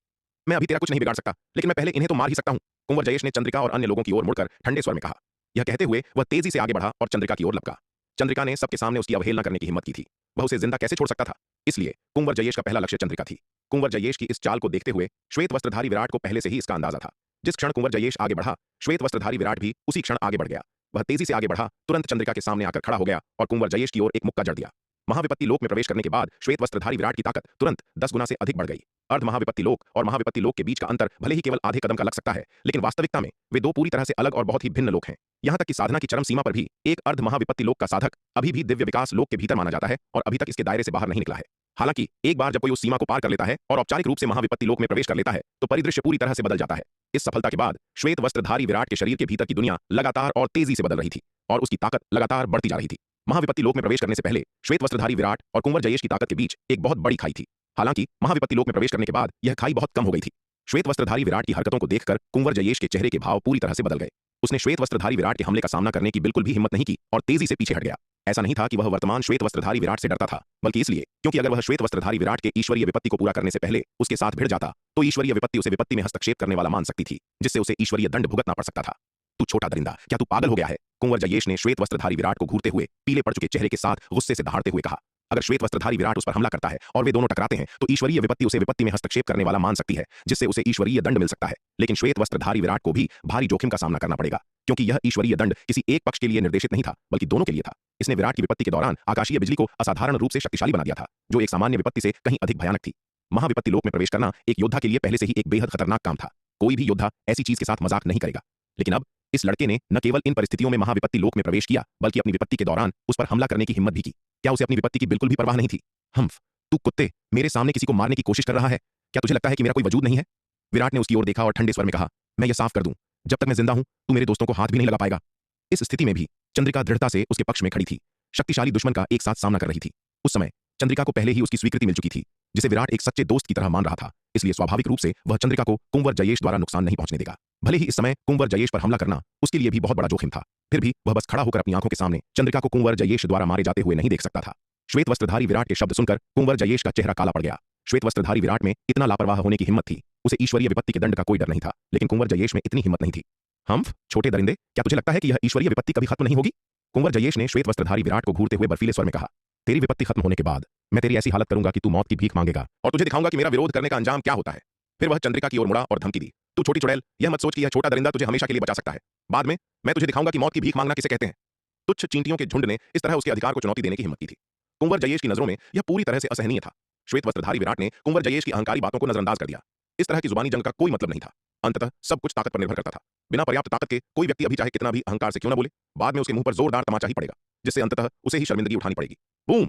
मैं अभी तेरा कुछ नहीं बिगाड़ सकता, लेकिन मैं पहले इन्हें तो मार ही सकता हूं, कुंवर जयेश ने चंद्रिका और अन्य लोगों की ओर मुड़कर ठंडे स्वर में कहा। यह कहते हुए वह तेजी से आगे बढ़ा और चंद्रिका की ओर लपका। चंद्रिका ने सबके सामने उसकी अवहेलना करने की हिम्मत की थी। वह उसे जिंदा कैसे छोड़ सकता था? इसलिए कुंवर जयेश का पहला लक्ष्य चंद्रिका थी। कुंवर जयेश की इस चाल को देखते हुए श्वेत वस्त्रधारी विराट को पहले से ही इसका अंदाजा था। जिस क्षण कुंवर जयेश आगे बढ़ा, श्वेत वस्त्रधारी विराट भी उसी क्षण आगे बढ़ गया। वह तेजी से आगे बढ़ा, तुरंत चंद्रिका के सामने आकर खड़ा हो गया और कुंवर जयेश की ओर एक मुक्का जड़ दिया। महाविपत्ति लोक में प्रवेश करने के बाद श्वेत वस्त्रधारी विराट की ताकत तुरंत 10 गुना से अधिक बढ़ गई। अर्ध महाविपत्ति लोक और महाविपत्ति लोक के बीच का अंतर भले ही केवल आधे कदम का लग सकता है, लेकिन वास्तविकता में वे दो पूरी तरह से अलग और बहुत ही भिन्न लोक हैं। यहाँ तक कि साधना की चरम सीमा पर भी एक अर्ध महाविपत्ति लोक का साधक अभी भी दिव्य विकास लोक के भीतर माना जाता है और अभी तक इसके दायरे से बाहर नहीं निकला है। हालांकि एक बार जब कोई उस सीमा को पार कर लेता है और औपचारिक रूप से महाविपत्ति लोक में प्रवेश कर लेता है, तो परिदृश्य पूरी तरह से बदल जाता है। इस सफलता के बाद श्वेत वस्त्रधारी विराट के शरीर के भीतर की दुनिया लगातार और तेजी से बदल रही थी और उसकी ताकत लगातार बढ़ती जा रही थी। महाविपत्ति लोक में प्रवेश करने से पहले श्वेत वस्त्रधारी विराट और कुंवर जयेश की ताकत के बीच एक बहुत बड़ी खाई थी। हालांकि महाविपत्ति लोक में प्रवेश करने के बाद यह खाई बहुत कम हो गई थी। श्वेत वस्त्रधारी विराट की हरकतों को देखकर कुंवर जयेश के चेहरे के भाव पूरी तरह से बदल गए। उसने श्वेत वस्त्रधारी विराट के हमले का सामना करने की बिल्कुल भी हिम्मत नहीं की और तेजी से पीछे हट गया। ऐसा नहीं था कि वह वर्तमान श्वेत वस्त्रधारी विराट से डरता था, बल्कि इसलिए क्योंकि अगर वह श्वेत वस्त्रधारी विराट के ईश्वरीय विपत्ति को पूरा करने से पहले उसके साथ भिड़ जाता, तो ईश्वरीय विपत्ति उसे विपत्ति में हस्तक्षेप करने वाला मान सकती थी, जिससे उसे ईश्वरीय दंड भुगतना पड़ सकता था। तू छोटा दरिंदा, क्या तू पागल हो गया है? कुंवर जयेश ने श्वेत वस्त्रधारी विराट को घूरते हुए पीले पड़ चुके चेहरे के साथ गुस्से से दहाड़ते हुए कहा। अगर श्वेत वस्त्रधारी विराट उस पर हमला करता है और वे दोनों टकराते हैं, तो ईश्वरीय विपत्ति उसे विपत्ति में हस्तक्षेप करने वाला मान सकती है, जिससे उसे ईश्वरीय दंड मिल सकता है। लेकिन श्वेत वस्त्रधारी विराट को भी भारी जोखिम का सामना करना पड़ेगा, क्योंकि यह ईश्वरीय दंड किसी एक पक्ष के लिए निर्देशित नहीं था, बल्कि दोनों के लिए था। इसने विराट की विपत्ति के दौरान आकाशीय बिजली को असाधारण रूप से शक्तिशाली बना दिया था, जो एक सामान्य विपत्ति से कहीं अधिक भयानक थी। महाविपत्ति लोक में प्रवेश करना एक योद्धा के लिए पहले से ही एक बेहद खतरनाक काम था। कोई भी योद्धा ऐसी चीज के साथ मजाक नहीं करेगा। लेकिन अब इस लड़के ने न केवल इन परिस्थितियों में महाविपत्ति लोक में प्रवेश किया, बल्कि अपनी विपत्ति के दौरान उस पर हमला करने की हिम्मत भी की। क्या उसे अपनी विपत्ति की बिल्कुल भी परवाह नहीं थी? तू कुत्ते, मेरे सामने किसी को मारने की कोशिश कर रहा है? क्या तुझे लगता है कि मेरा कोई वजूद नहीं है? विराट ने उसकी ओर देखा और ठंडे स्वर में कहा, मैं यह साफ कर दूं, जब तक मैं जिंदा हूं, तू मेरे दोस्तों को हाथ भी नहीं लगा पाएगा। इस स्थिति में भी चंद्रिका दृढ़ता से उसके पक्ष में खड़ी थी। शक्तिशाली दुश्मन का एक साथ सामना कर रही थी। उस समय चंद्रिका को पहले ही उसकी स्वीकृति मिल चुकी थी, जिसे विराट एक सच्चे दोस्त की तरह मान रहा था। इसलिए स्वाभाविक रूप से वह चंद्रिका को कुंवर जयेश द्वारा नुकसान नहीं पहुंचने देगा। भले ही इस समय कुंवर जयेश पर हमला करना उसके लिए भी बहुत बड़ा जोखिम था, फिर भी वह बस खड़ा होकर अपनी आंखों के सामने चंद्रिका को कुंवर जयेश द्वारा मारे जाते हुए नहीं देख सकता था। श्वेत वस्त्रधारी विराट के शब्द सुनकर कुंवर जयेश का चेहरा काला पड़ गया। श्वेत वस्त्रधारी विराट में इतना लापरवाह होने की हिम्मत थी, उसे ईश्वरीय विपत्ति के दंड का कोई डर नहीं था, लेकिन कुंवर जयेश में इतनी हिम्मत नहीं थी। हम्फ, छोटे दरिंदे, क्या तुझे लगता है कि यह ईश्वरीय विपत्ति कभी खत्म नहीं होगी? कुंवर जयेश ने श्वेत वस्त्रधारी विराट को घूरते हुए बर्फीले स्वर में कहा, तेरी विपत्ति खत्म होने के बाद मैं तेरी ऐसी हालत करूंगा कि तू मौत की भीख मांगेगा और तुझे दिखाऊंगा कि मेरा विरोध करने का अंजाम क्या होता है। फिर वह चंद्रिका की ओर मुड़ा और धमकी दी, तू छोटी चुड़ैल, यह मत सोच कि यह छोटा दरिंदा तुझे हमेशा के लिए बचा सकता है। बाद में मैं तुझे दिखाऊंगा कि मौत की भीख मांगना किसे कहते हैं। तुच्छ चींटियों के झुंड ने इस तरह उसके अधिकार को चुनौती देने की हिम्मत की थी। कुंवर जयेश की नजरों में यह पूरी तरह से असहनीय था। श्वेत वस्त्रधारी विराट ने कुंवर जयेश की अहंकारी बातों को नजरअंदाज कर दिया। इस तरह की जुबानी जंग का कोई मतलब नहीं था। अंततः सब कुछ ताकत पर निर्भर करता था। बिना पर्याप्त ताकत के कोई व्यक्ति अभी चाहे कितना भी अहंकार से क्यों न बोले, बाद में उसके मुंह पर जोरदार तमाचा ही पड़ेगा, जिससे अंततः उसे ही शर्मिंदगी उठानी पड़ेगी। बूम!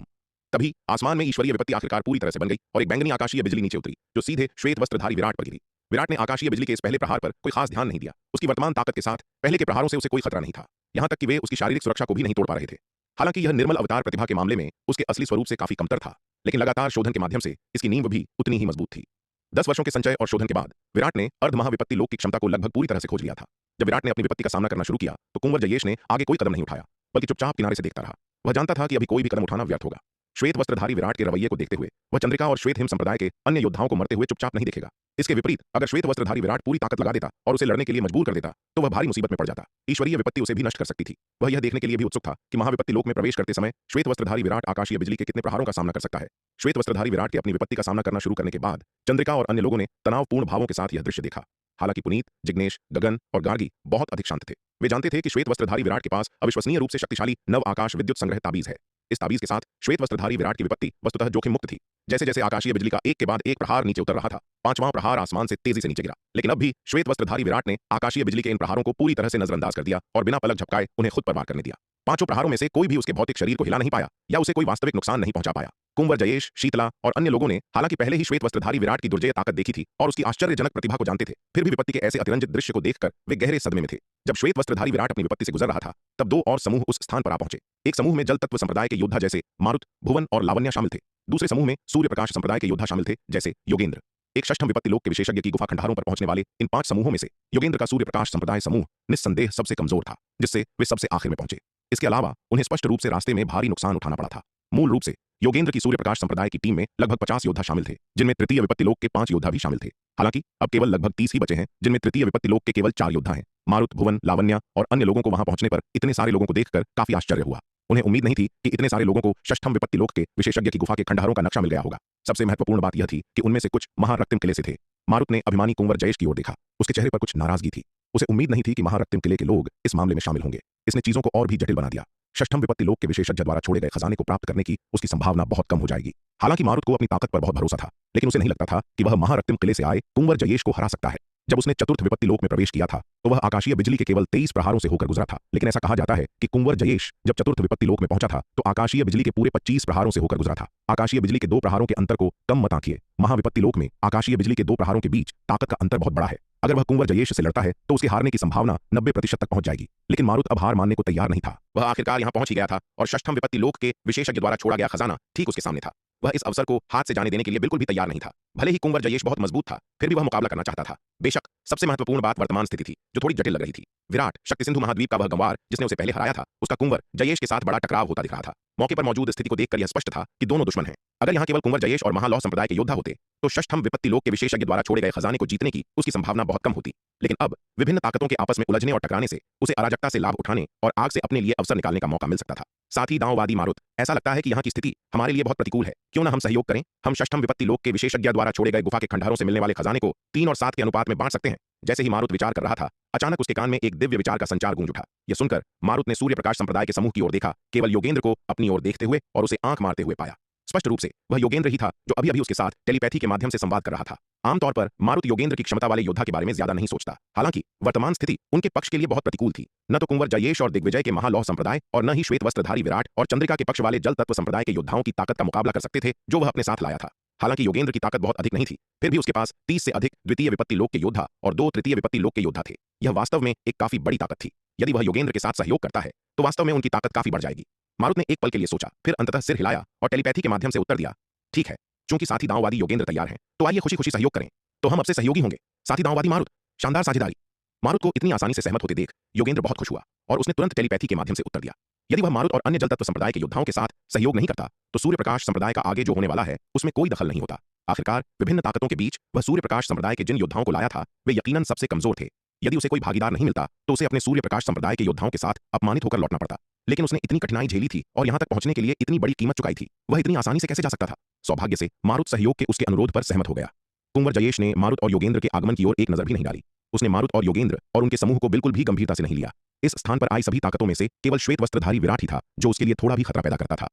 तभी आसमान में ईश्वरीय विपत्ति आखिरकार पूरी तरह से बन गई और एक बैंगनी आकाशीय बिजली नीचे उतरी, जो सीधे श्वेत वस्त्रधारी विराट पर गिरी। विराट ने आकाशीय बिजली के इस पहले प्रहार पर कोई खास ध्यान नहीं दिया। उसकी वर्तमान ताकत के साथ पहले के प्रहारों से उसे कोई खतरा नहीं था, यहां तक कि वे उसकी शारीरिक सुरक्षा को भी नहीं तोड़ पा रहे थे। हालांकि यह निर्मल अवतार प्रतिभा के मामले में उसके असली स्वरूप से काफी कमतर था, लेकिन लगातार शोधन के माध्यम से इसकी नींव भी उतनी ही मजबूत थी। 10 वर्षों के संचय और शोधन के बाद विराट ने अर्ध महाविपत्ति लोक की क्षमता को लगभग पूरी तरह से खोज लिया था। जब विराट ने अपनी विपत्ति का सामना करना शुरू किया तो कुंवर जयेश ने आगे कोई कदम नहीं उठाया, बल्कि चुपचाप किनारे से देखता रहा। वह जानता था कि अभी कोई भी कदम उठाना व्यर्थ होगा। श्वेत वस्त्रधारी विराट के रवैये को देखते हुए वह चंद्रिका और श्वेत हिम संप्रदाय के अन्य योद्धाओं को मरते हुए चुपचाप नहीं देखेगा। इसके विपरीत अगर श्वेत वस्त्रधारी विराट पूरी ताकत लगा देता और उसे लड़ने के लिए मजबूर कर देता तो वह भारी मुसीबत में पड़ जाता। ईश्वरीय विपत्ति उसे भी नष्ट कर सकती थी। वह यह देखने के लिए भी उत्सुक था कि महाविपत्ति लोक में प्रवेश करते समय श्वेत वस्त्रधारी विराट आकाशीय बिजली के कितने प्रहारों का सामना कर सकता है। श्वेत वस्त्रधारी विराट के अपनी विपत्ति का सामना करना शुरू करने के बाद चंद्रिका और अन्य लोगों ने तनावपूर्ण भावों के साथ यह दृश्य देखा। हालांकि पुनीत, जिग्नेश, गगन और गार्गी बहुत अधिक शांत थे। वे जानते थे कि श्वेत वस्त्रधारी विराट के पास अविश्वसनीय रूप से शक्तिशाली नव आकाश विद्युत संग्रह ताबीज है। इस ताबीज के साथ श्वेत वस्त्रधारी विराट की विपत्ति वस्तुतः जोखिम मुक्त थी। जैसे जैसे आकाशीय बिजली का एक के बाद एक प्रहार नीचे उतर रहा था, 5वां प्रहार आसमान से तेजी से नीचे गिरा। लेकिन अब भी श्वेत वस्त्रधारी विराट ने आकाशीय बिजली के इन प्रहारों को पूरी तरह से नजरअंदाज कर दिया और बिना पलक झपकाए उन्हें खुद पर वार करने दिया। 5 प्रहारों में से कोई भी उसके भौतिक शरीर को हिला नहीं पाया या उसे कोई वास्तविक नुकसान नहीं पहुंचा पाया। कुंवर जयेश, शीतला और अन्य लोगों ने हालांकि पहले ही श्वेत वस्त्रधारी विराट की दुर्जय ताकत देखी थी और उसकी आश्चर्यजनक प्रतिभा को जानते थे, फिर भी विपत्ति के ऐसे अतिरंजित दृश्य को देखकर वे गहरे सदमे में थे। जब श्वेत वस्त्रधारी विराट अपनी विपत्ति से गुजर रहा था तब 2 और समूह उस स्थान पर आ पहुंचे। एक समूह में जल तत्व संप्रदाय के योद्धा जैसे मारुत, भुवन और लावण्य शामिल थे। दूसरे समूह में सूर्य प्रकाश संप्रदाय के योद्धा शामिल थे जैसे योगेंद्र। एक षष्ठम विपत्ति लोक के विशेषज्ञ की गुफा खंडारों पर पहुंचने वाले इन 5 समूहों में से योगेंद्र का सूर्य प्रकाश संप्रदाय समूह निस्संदेह सबसे कमजोर था, जिससे वे सबसे आखिर में पहुंचे। इसके अलावा उन्हें स्पष्ट रूप से रास्ते में भारी नुकसान उठाना पड़ा था। मूल रूप से योगेंद्र की सूर्य प्रकाश संप्रदाय की टीम में लगभग 50 योद्धा शामिल थे, जिनमें तृतीय विपत्ति लोक के 5 योद्धा भी शामिल थे। हालांकि अब केवल लगभग 30 ही बचे हैं, जिनमें तृतीय विपत्ति लोक के केवल 4 योद्धा हैं। मारुत, भुवन, लावण्य और अन्य लोगों को वहां पहुंचने पर इतने सारे लोगों को देखकर काफी आश्चर्य हुआ। उन्हें उम्मीद नहीं थी कि इतने सारे लोगों को षष्ठम विपत्ति लोक के विशेषज्ञ की गुफा के खंडहरों का नक्शा मिल गया होगा। सबसे महत्वपूर्ण बात यह थी कि उनमें से कुछ महारक्तिम किले से थे। मारुत ने अभिमानी कुंवर जयेश की ओर देखा। उसके चेहरे पर कुछ नाराजगी थी। उसे उम्मीद नहीं थी कि महारक्तिम किले के लोग इस मामले में शामिल होंगे। इसने चीजों को और भी जटिल बना दिया। षष्ठम विपत्ति लोक के विशेषज्ञ द्वारा छोड़े गए खजाने को प्राप्त करने की उसकी संभावना बहुत कम हो जाएगी। हालांकि मारुत को अपनी ताकत पर बहुत भरोसा था, लेकिन उसे नहीं लगता था कि वह महारक्तिम किले से आए कुंवर जयेश को हरा सकता है। जब उसने चतुर्थ विपत्ति लोक में प्रवेश किया था तो वह आकाशीय बिजली के केवल 23 प्रहारों से होकर गुजरा था, लेकिन ऐसा कहा जाता है कि कुंवर जयेश जब चतुर्थ विपत्ति लोक में पहुंचा था तो आकाशीय बिजली के पूरे 25 प्रहारों से होकर गुजरा था। आकाशीय बिजली के 2 प्रहारों के अंतर को कम मत आंकिए। महाविपत्ति लोक में आकाशीय बिजली के 2 प्रहारों के बीच ताकत का अंतर बहुत बड़ा है। अगर वह कुंवर जयेश से लड़ता है तो उसके हारने की संभावना 90% तक पहुंच जाएगी। लेकिन मारुत अब हार मानने को तैयार नहीं था। वह आखिरकार यहां पहुंच ही गया था और षष्ठम विपत्ति लोक के विशेषज्ञ द्वारा छोड़ा गया खजाना ठीक उसके सामने था। वह इस अवसर को हाथ से जाने देने के लिए बिल्कुल भी तैयार नहीं था। भले ही कुंवर जयेश बहुत मजबूत था, फिर भी वह मुकाबला करना चाहता था। बेशक सबसे महत्वपूर्ण बात वर्तमान स्थिति थी, जो थोड़ी जटिल लग रही थी। विराट, शक्ति सिंधु महाद्वीप का वह गंवार जिसने उसे पहले हराया था, उसका कुंवर जयेश के साथ बड़ा टकराव होता दिख रहा था। मौके पर मौजूद स्थिति को देखकर यह स्पष्ट था कि दोनों दुश्मन हैं। अगर यहाँ केवल कुंवर जयेश और महालौह संप्रदाय के योद्धा होते तो षष्ठम विपत्ति लोक के विशेषज्ञ द्वारा छोड़े गए खजाने को जीतने की उसकी संभावना बहुत कम होती। लेकिन अब विभिन्न ताकतों के आपस में उलझने और टकराने से उसे अराजकता से लाभ उठाने और आग से अपने लिए अवसर निकालने का मौका मिल सकता था। साथ ही दांववादी मारुत, ऐसा लगता है कि यहाँ की स्थिति हमारे लिए बहुत प्रतिकूल है। क्यों ना हम सहयोग करें? हम षष्ठम विपत्ति लोक के विशेषज्ञ द्वारा छोड़े गए गुफा के खंडहरों से मिलने वाले खजाने को 3 और 7 के अनुपात में बांट सकते हैं। जैसे ही मारुत विचार कर रहा था, अचानक उसके कान में एक दिव्य विचार का संचार गूंज उठा। यह सुनकर मारुत ने सूर्य प्रकाश संप्रदाय के समूह की ओर देखा, केवल योगेंद्र को अपनी ओर देखते हुए और उसे आंख मारते हुए पाया। स्पष्ट रूप से वह योगेंद्र ही था जो अभी अभी उसके साथ टेलीपैथी के माध्यम से संवाद कर रहा था। आमतौर पर मारुत योगेंद्र की क्षमता वाले योद्धा के बारे में ज्यादा नहीं सोचता। हालांकि वर्तमान स्थिति उनके पक्ष के लिए बहुत प्रतिकूल थी। न तो कुंवर जयेश और दिग्विजय के महालौह संप्रदाय और न ही श्वेत वस्त्रधारी विराट और चंद्रिका के पक्ष वाले जल तत्व संप्रदाय के योद्धाओं की ताकत का मुकाबला कर सकते थे जो वह अपने साथ लाया था। हालांकि योगेंद्र की ताकत बहुत अधिक नहीं थी, फिर भी उसके पास 30 से अधिक द्वितीय विपत्ति लोक के योद्धा और 2 तृतीय विपत्ति लोक के योद्धा थे। यह वास्तव में एक काफी बड़ी ताकत थी। यदि वह योगेंद्र के साथ सहयोग करता है तो वास्तव में उनकी ताकत काफी बढ़ जाएगी। मारुत ने एक पल के लिए सोचा, फिर अंततः सिर हिलाया और टेलीपैथी के माध्यम से उत्तर दिया, ठीक है, चूंकि साथी दांववादी योगेंद्र तैयार हैं तो आइए खुशी खुशी सहयोग करें। तो हम अब से सहयोगी होंगे, साथी दांववादी मारुत। शानदार साझेदारी। मारुत को इतनी आसानी से सहमत होते देख योगेंद्र बहुत खुश हुआ और उसने तुरंत टेलीपैथी के माध्यम से उत्तर दिया। यदि वह मारुत और अन्य जल तत्व संप्रदाय के योद्धाओं के साथ सहयोग नहीं करता तो सूर्य प्रकाश संप्रदाय का आगे जो होने वाला है उसमें कोई दखल नहीं होता। आखिरकार विभिन्न ताकतों के बीच वह सूर्य प्रकाश संप्रदाय के जिन योद्धाओं को लाया था वे यकीनन सबसे कमजोर थे। यदि उसे कोई भागीदार नहीं मिलता तो उसे अपने सूर्य प्रकाश संप्रदाय के योद्धाओं के साथ अपमानित होकर लौटना पड़ता। लेकिन उसने इतनी कठिनाई झेली थी और यहां तक पहुंचने के लिए इतनी बड़ी कीमत चुकाई थी, वह इतनी आसानी से कैसे जा सकता था। सौभाग्य से मारुत सहयोग के उसके अनुरोध पर सहमत हो गया। कुंवर जयेश ने मारुत और योगेंद्र के आगमन की ओर एक नजर भी नहीं डाली। उसने मारुत और योगेंद्र और उनके समूह को बिल्कुल भी गंभीरता से नहीं लिया। इस स्थान पर आई सभी ताकतों में से केवल श्वेत वस्त्रधारी विराट ही था जो उसके लिए थोड़ा भी खतरा पैदा करता था।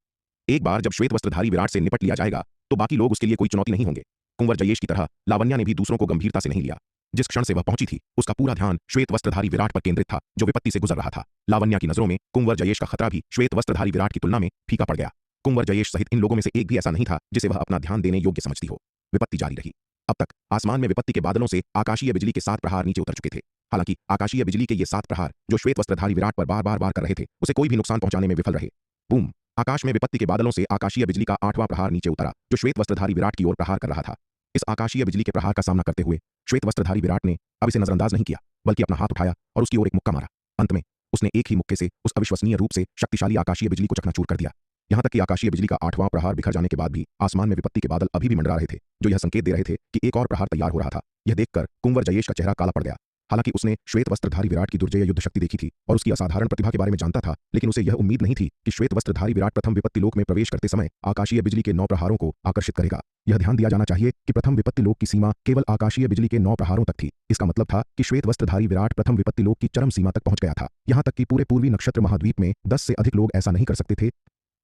एक बार जब श्वेत वस्त्रधारी विराट से निपट लिया जाएगा तो बाकी लोग उसके लिए कोई चुनौती नहीं होंगे। कुंवर जयेश की तरह लावण्या ने भी दूसरों को गंभीरता से नहीं लिया। जिस क्षण से वह पहुंची थी उसका पूरा ध्यान श्वेत वस्त्रधारी विराट पर केंद्रित था जो विपत्ति से गुजर रहा था। लावण्या की नजरों में कुंवर जयेश का खतरा भी श्वेत वस्त्रधारी विराट की तुलना में फीका पड़ गया। कुंवर जयेश सहित इन लोगों में से एक भी ऐसा नहीं था जिसे वह अपना ध्यान देने योग्य समझती हो। विपत्ति जारी रही। अब तक आसमान में विपत्ति के बादलों से आकाशीय बिजली के 7 प्रहार नीचे उतर चुके थे। हालांकि आकाशीय बिजली के ये 7 प्रहार जो श्वेत वस्त्रधारी विराट पर बार बार कर रहे थे उसे कोई भी नुकसान पहुंचाने में विफल रहे। बूम! आकाश में विपत्ति के बादलों से आकाशीय बिजली का 8वां प्रहार नीचे उतरा जो श्वेत वस्त्रधारी विराट की ओर प्रहार कर रहा था। इस आकाशीय बिजली के प्रहार का सामना करते हुए श्वेत वस्त्रधारी विराट ने अब इसे नजरअंदाज नहीं किया बल्कि अपना हाथ उठाया और उसकी ओर एक मुक्का मारा। अंत में उसने एक ही मुक्के से उस अविश्वसनीय रूप से शक्तिशाली आकाशीय बिजली को चकनाचूर कर दिया। यहां तक कि आकाशीय बिजली का 8वां प्रहार बिखर जाने के बाद भी आसमान में विपत्ति के बादल अभी भी मंडरा रहे थे जो यह संकेत दे रहे थे कि एक और प्रहार तैयार हो रहा था। यह देखकर कुंवर जयेश का चेहरा काला पड़ गया। हालांकि उसने श्वेत वस्त्रधारी विराट की दुर्जय युद्ध शक्ति देखी थी और उसकी असाधारण प्रतिभा के बारे में जानता था, लेकिन उसे यह उम्मीद नहीं थी कि श्वेत वस्त्रधारी विराट प्रथम विपत्ति लोक में प्रवेश करते समय आकाशीय बिजली के 9 प्रहारों को आकर्षित करेगा। यह ध्यान दिया जाना चाहिए कि प्रथम विपत्ति लोक की सीमा केवल आकाशीय बिजली के 9 प्रहारों तक थी। इसका मतलब था कि श्वेत वस्त्रधारी विराट प्रथम विपत्ति लोक की चरम सीमा तक पहुंच गया था। यहां तक कि पूरे पूर्वी नक्षत्र महाद्वीप में 10 से अधिक लोग ऐसा नहीं कर सकते थे।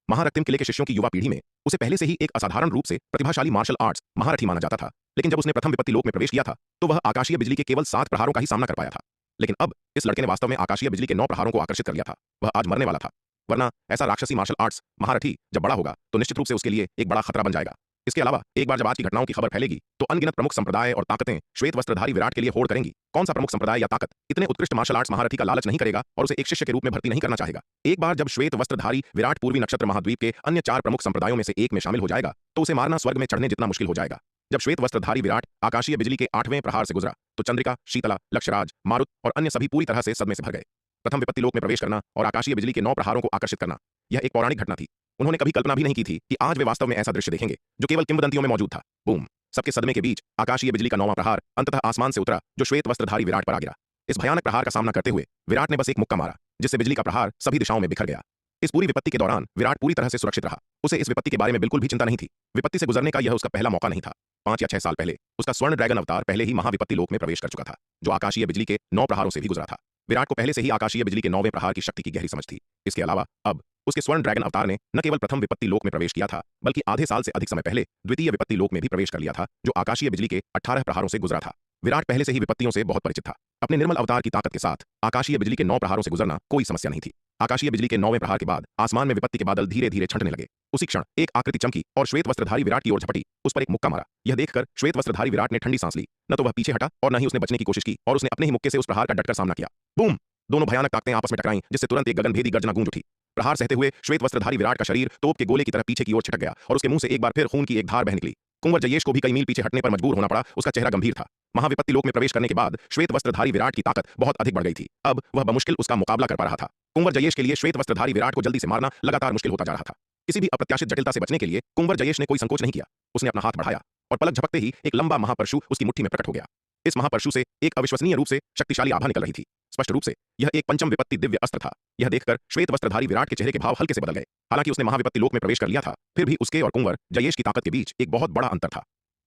महारक्तिम किले के शिष्यों की युवा पीढ़ी में उसे पहले से ही एक असाधारण रूप से प्रतिभाशाली मार्शल आर्ट्स महारथी माना जाता था, लेकिन जब उसने प्रथम विपत्ति लोक में प्रवेश किया था तो वह आकाशीय बिजली के केवल 7 प्रहारों का ही सामना कर पाया था। लेकिन अब इस लड़के ने वास्तव में आकाशीय बिजली के 9 प्रहारों को आकर्षित कर लिया था। वह आज मरने वाला था, वरना ऐसा राक्षसी मार्शल आर्ट्स महारथी जब बड़ा होगा तो निश्चित रूप से उसके लिए एक बड़ा खतरा बन जाएगा। इसके अलावा एक बार जब आज की घटनाओं की खबर फैलेगी तो अनगिनत प्रमुख संप्रदाय और ताकतें श्वेत वस्त्रधारी विराट के लिए होड़ करेंगी। कौन सा प्रमुख संप्रदाय या ताकत इतने उत्कृष्ट मार्शल आर्ट्स महारथी का लालच नहीं करेगा और उसे एक शिष्य के रूप में भर्ती नहीं करना चाहेगा। एक बार जब श्वेत वस्त्रधारी विराट पूर्वी नक्षत्र महाद्वीप के अन्य 4 प्रमुख संप्रदायों में से एक में शामिल हो जाएगा तो उसे मारना स्वर्ग में चढ़ने जितना मुश्किल हो जाएगा। जब श्वेत वस्त्रधारी विराट आकाशीय बिजली के 8वें प्रहार से गुजरा तो चंद्रिका, शीतला, लक्ष्यराज, मारुत और अन्य सभी पूरी तरह से सदमे से भर गए। प्रथम विपत्ति लोक में प्रवेश करना और आकाशीय बिजली के 9 प्रहारों को आकर्षित करना, यह एक पौराणिक घटना थी। उन्होंने कभी कल्पना भी नहीं की थी कि आज वे वास्तव में ऐसा दृश्य देखेंगे जो केवल किंवदंतियों में मौजूद था। बूम! सबके सदमे के बीच आकाशीय बिजली का 9वां प्रहार अंततः आसमान से उतरा जो श्वेत वस्त्रधारी विराट पर आ गिरा। इस भयानक प्रहार का सामना करते हुए विराट ने बस एक मुक्का मारा जिससे बिजली का प्रहार सभी दिशाओं में बिखर गया। इस पूरी विपत्ति के दौरान विराट पूरी तरह से सुरक्षित रहा। उसे इस विपत्ति के बारे में बिल्कुल भी चिंता नहीं थी। विपत्ति से गुजरने का यह उसका पहला मौका नहीं था। 5 या 6 साल पहले उसका स्वर्ण ड्रैगन अवतार पहले ही महाविपत्ति लोक में प्रवेश कर चुका था जो आकाशीय बिजली के 9 प्रहारों से भी गुजरा था। विराट को पहले से ही आकाशीय बिजली के 9वें प्रहार की शक्ति की गहरी समझ थी। इसके अलावा अब उसके स्वर्ण ड्रैगन अवतार ने न केवल प्रथम विपत्ति लोक में प्रवेश किया था बल्कि आधे साल से अधिक समय पहले द्वितीय विपत्ति लोक में भी प्रवेश कर लिया था जो आकाशीय बिजली के 18 प्रहारों से गुजरा था। विराट पहले से ही विपत्तियों से बहुत परिचित था। अपने निर्मल अवतार की ताकत के साथ आकाशीय बिजली के 9 प्रहारों से गुजरना कोई समस्या नहीं थी। आकाशीय बिजली के 9वें प्रहार के बाद आसमान में विपत्ति के बादल धीरे धीरे छंटने लगे। उसी क्षण एक आकृति चमकी और श्वेत वस्त्रधारी विराट की ओर झपटी, उस पर एक मुक्का मारा। यह देखकर श्वेत वस्त्रधारी विराट ने ठंडी सांस ली। न तो वह पीछे हटा और न ही उसने बचने की कोशिश की और उसने अपने ही मुक्के से उस प्रहार का डटकर सामना किया। बूम! दोनों भयानक ताकतें आपस में टकराईं जिससे तुरंत एक गगनभेदी गर्जना गूंज उठी। प्रहार सहते हुए श्वेत वस्त्रधारी विराट का शरीर तोप के गोले की तरह पीछे की ओर छिटक गया और उसके मुंह से एक बार फिर खून की एक धार बह निकली। कुंवर जयेश को भी कई मील पीछे हटने पर मजबूर होना पड़ा। उसका चेहरा गंभीर था। महाविपत्ति लोक में प्रवेश करने के बाद श्वेत वस्त्रधारी विराट की ताकत बहुत अधिक बढ़ गई थी। अब वह बमुश्किल उसका मुकाबला कर पा रहा था। कुंवर जयेश के लिए श्वेत वस्त्रधारी विराट को जल्दी से मारना लगातार मुश्किल होता जा रहा था। किसी भी अप्रत्याशित जटिलता से बचने के लिए कुंवर जयेश ने कोई संकोच नहीं किया। उसने अपना हाथ बढ़ाया और पलक झपकते ही एक लंबा महापरशु उसकी मुट्ठी में प्रकट हो गया। इस महापरशु से एक अविश्वसनीय रूप से शक्तिशाली आभा निकल रही थी। स्पष्ट रूप से यह एक पंचम विपत्ति दिव्य अस्त्र था। यह देखकर श्वेत वस्त्रधारी विराट के चेहरे के भाव हल्के से बदल गए। हालांकि उसने महाविपत्ति लोक में प्रवेश कर लिया था, फिर भी उसके और कुंवर जयेश की ताकत के बीच एक बहुत बड़ा अंतर था।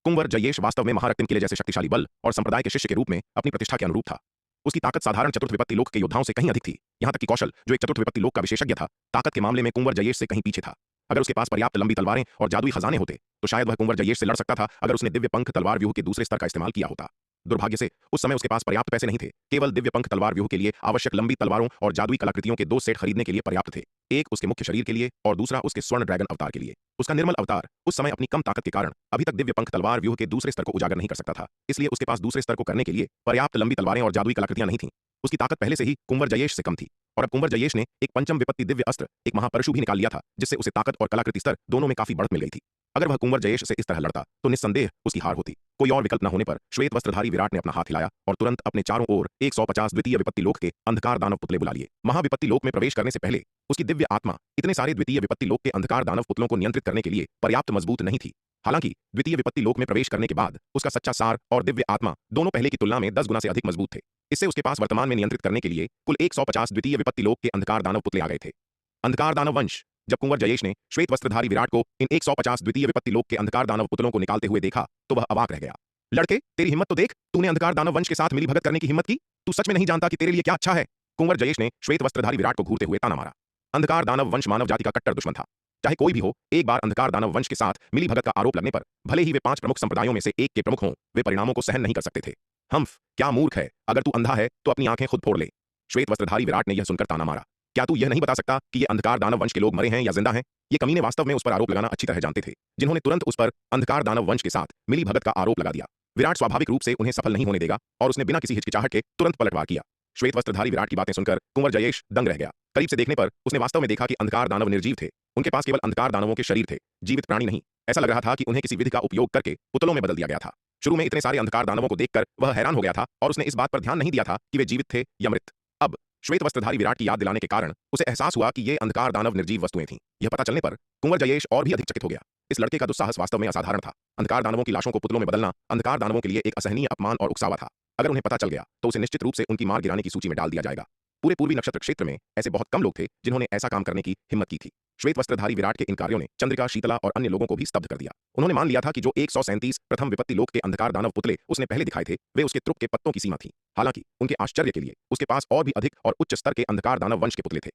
कुंवर जयेश वास्तव में महारक्तिम किले जैसे शक्तिशाली बल और संप्रदाय के शिष्य के रूप में अपनी प्रतिष्ठा के अनुरूप था। उसकी ताकत साधारण चतुर्थ विपत्ति लोक के योद्धाओं से कहीं अधिक थी। यहां तक कि कौशल, जो एक चतुर्थ विपत्ति लोक का विशेषज्ञ था, ताकत के मामले में कुंवर जयेश से कहीं पीछे था। अगर उसके पास पर्याप्त लंबी तलवारें और जादुई खजाने होते तो शायद वह कुंवर जयेश से लड़ सकता था अगर उसने दिव्य पंख तलवार व्यूह के दूसरे स्तर का इस्तेमाल किया होता। दुर्भाग्य से उस समय उसके पास पर्याप्त पैसे नहीं थे। केवल दिव्य पंख तलवार व्यूह के लिए आवश्यक लंबी तलवारों और जादुई कलाकृतियों के 2 सेट खरीदने के लिए पर्याप्त थे। एक उसके मुख्य शरीर के लिए और दूसरा उसके स्वर्ण ड्रैगन अवतार के लिए। उसका निर्मल अवतार उस समय अपनी कम ताकत के कारण अभी तक दिव्य पंख तलवार व्यूह के दूसरे स्तर को उजागर नहीं कर सकता था, इसलिए उसके पास दूसरे स्तर को करने के लिए पर्याप्त लंबी तलवारें और जादुई कलाकृतियां नहीं थीं। उसकी ताकत पहले से ही कुंवर जयेश से कम थी और अब कुंवर जयेश ने एक पंचम विपत्ति दिव्य अस्त्र, एक महापरशु भी निकाल लिया था, जिससे उसे ताकत और कलाकृति स्तर दोनों में काफी बढ़त मिल गई थी। अगर वह कुंवर जयेश से इस तरह लड़ता तो निस्संदेह उसकी हार होती। कोई और विकल्प न होने पर श्वेत वस्त्रधारी विराट ने अपना हाथ हिलाया और तुरंत अपने चारों ओर 150 द्वितीय विपत्ति लोक के अंधकार दानव पुतले बुला लिए। महाविपत्ति लोक में प्रवेश करने से पहले उसकी दिव्य आत्मा इतने सारे द्वितीय विपत्ति लोक के अंधकार दानव पुतलों को नियंत्रित करने के लिए पर्याप्त मजबूत नहीं थी। हालांकि द्वितीय विपत्ति लोक में प्रवेश करने के बाद उसका सच्चा सार और दिव्य आत्मा दोनों पहले की तुलना में 10 गुना से अधिक मजबूत थे। इससे उसके पास वर्तमान में नियंत्रित करने के लिए कुल 150 द्वितीय विपत्ति लोक के अंधकार दानव पुतले आ गए थे। अंधकार दानव वंश। जब कुंवर जयेश ने श्वेत वस्त्रधारी विराट को इन 150 द्वितीय विपत्ति लोक के अंधकार दानव पुतलों को निकालते हुए देखा तो वह अवाक रह गया। लड़के, तेरी हिम्मत तो देख, तूने अंधकार दानव वंश के साथ मिली भगत करने की हिम्मत की? तू सच में नहीं जानता कि तेरे लिए क्या अच्छा है? कुंवर जयेश ने श्वेत वस्त्रधारी विराट को घूरते हुए ताना मारा। अंधकार दानव वंश मानव जाति का कट्टर दुश्मन था। चाहे कोई भी हो, एक बार अंधकार दानव वंश के साथ मिली भगत का आरोप लगने पर भले ही वे 5 प्रमुख संप्रदायों में से एक के प्रमुख हों, वे परिणामों को सहन नहीं कर सकते थे। हम्फ, क्या मूर्ख है, अगर तू अंधा है तो अपनी आंखें खुद फोड़ ले। श्वेत वस्त्रधारी विराट ने यह सुनकर ताना मारा। क्या तू यह नहीं बता सकता कि ये अंधकार दानव वंश के लोग मरे हैं या जिंदा हैं? ये कमीने वास्तव में उस पर आरोप लगाना अच्छी तरह जानते थे, जिन्होंने तुरंत उस पर अंधकार दानव वंश के साथ मिली भगत का आरोप लगा दिया। विराट स्वाभाविक रूप से उन्हें सफल नहीं होने देगा और उसने बिना किसी हिचकिचाहट के तुरंत पलटवार किया। श्वेत वस्त्रधारी विराट की बातें सुनकर कुंवर जयेश दंग रह गया। करीब से देखने पर उसने वास्तव में देखा कि अंधकार दानव निर्जीव थे। उनके पास केवल अंधकार दानवों के शरीर थे, जीवित प्राणी नहीं। ऐसा लग रहा था कि उन्हें किसी विधि का उपयोग करके पुतलों में बदल दिया गया था। शुरू में इतने सारे अंधकार दानवों को देखकर वह हैरान हो गया था और उसने इस बात पर ध्यान नहीं दिया था कि वे जीवित थे या मृत। अब श्वेत वस्त्रधारी विराट की याद दिलाने के कारण उसे एहसास हुआ कि ये अंधकार दानव निर्जीव वस्तुएं थीं। यह पता चलने पर कुंवर जयेश और भी अधिक चकित हो गया। इस लड़के का दुस्साहस वास्तव में असाधारण था। अंधकार दानवों की लाशों को पुतलों में बदलना अंधकार दानवों के लिए एक असहनीय अपमान और उकसावा था। अगर उन्हें पता चल गया तो उसे निश्चित रूप से उनकी मार गिराने की सूची में डाल दिया जाएगा। पूरे पूर्वी नक्षत्र क्षेत्र में ऐसे बहुत कम लोग थे जिन्होंने ऐसा काम करने की हिम्मत की थी। श्वेत वस्त्रधारी विराट के इन कार्यों ने चंद्रिका, शीतला और अन्य लोगों को भी स्तब्ध कर दिया। उन्होंने मान लिया था कि जो 137 प्रथम विपत्ति लोक के अंधकार दानव पुतले उसने पहले दिखाए थे वे उसके त्रुक के पत्तों की सीमा थी। हालांकि उनके आश्चर्य के लिए उसके पास और भी अधिक और उच्च स्तर के अंधकार दानव वंश के पुतले थे।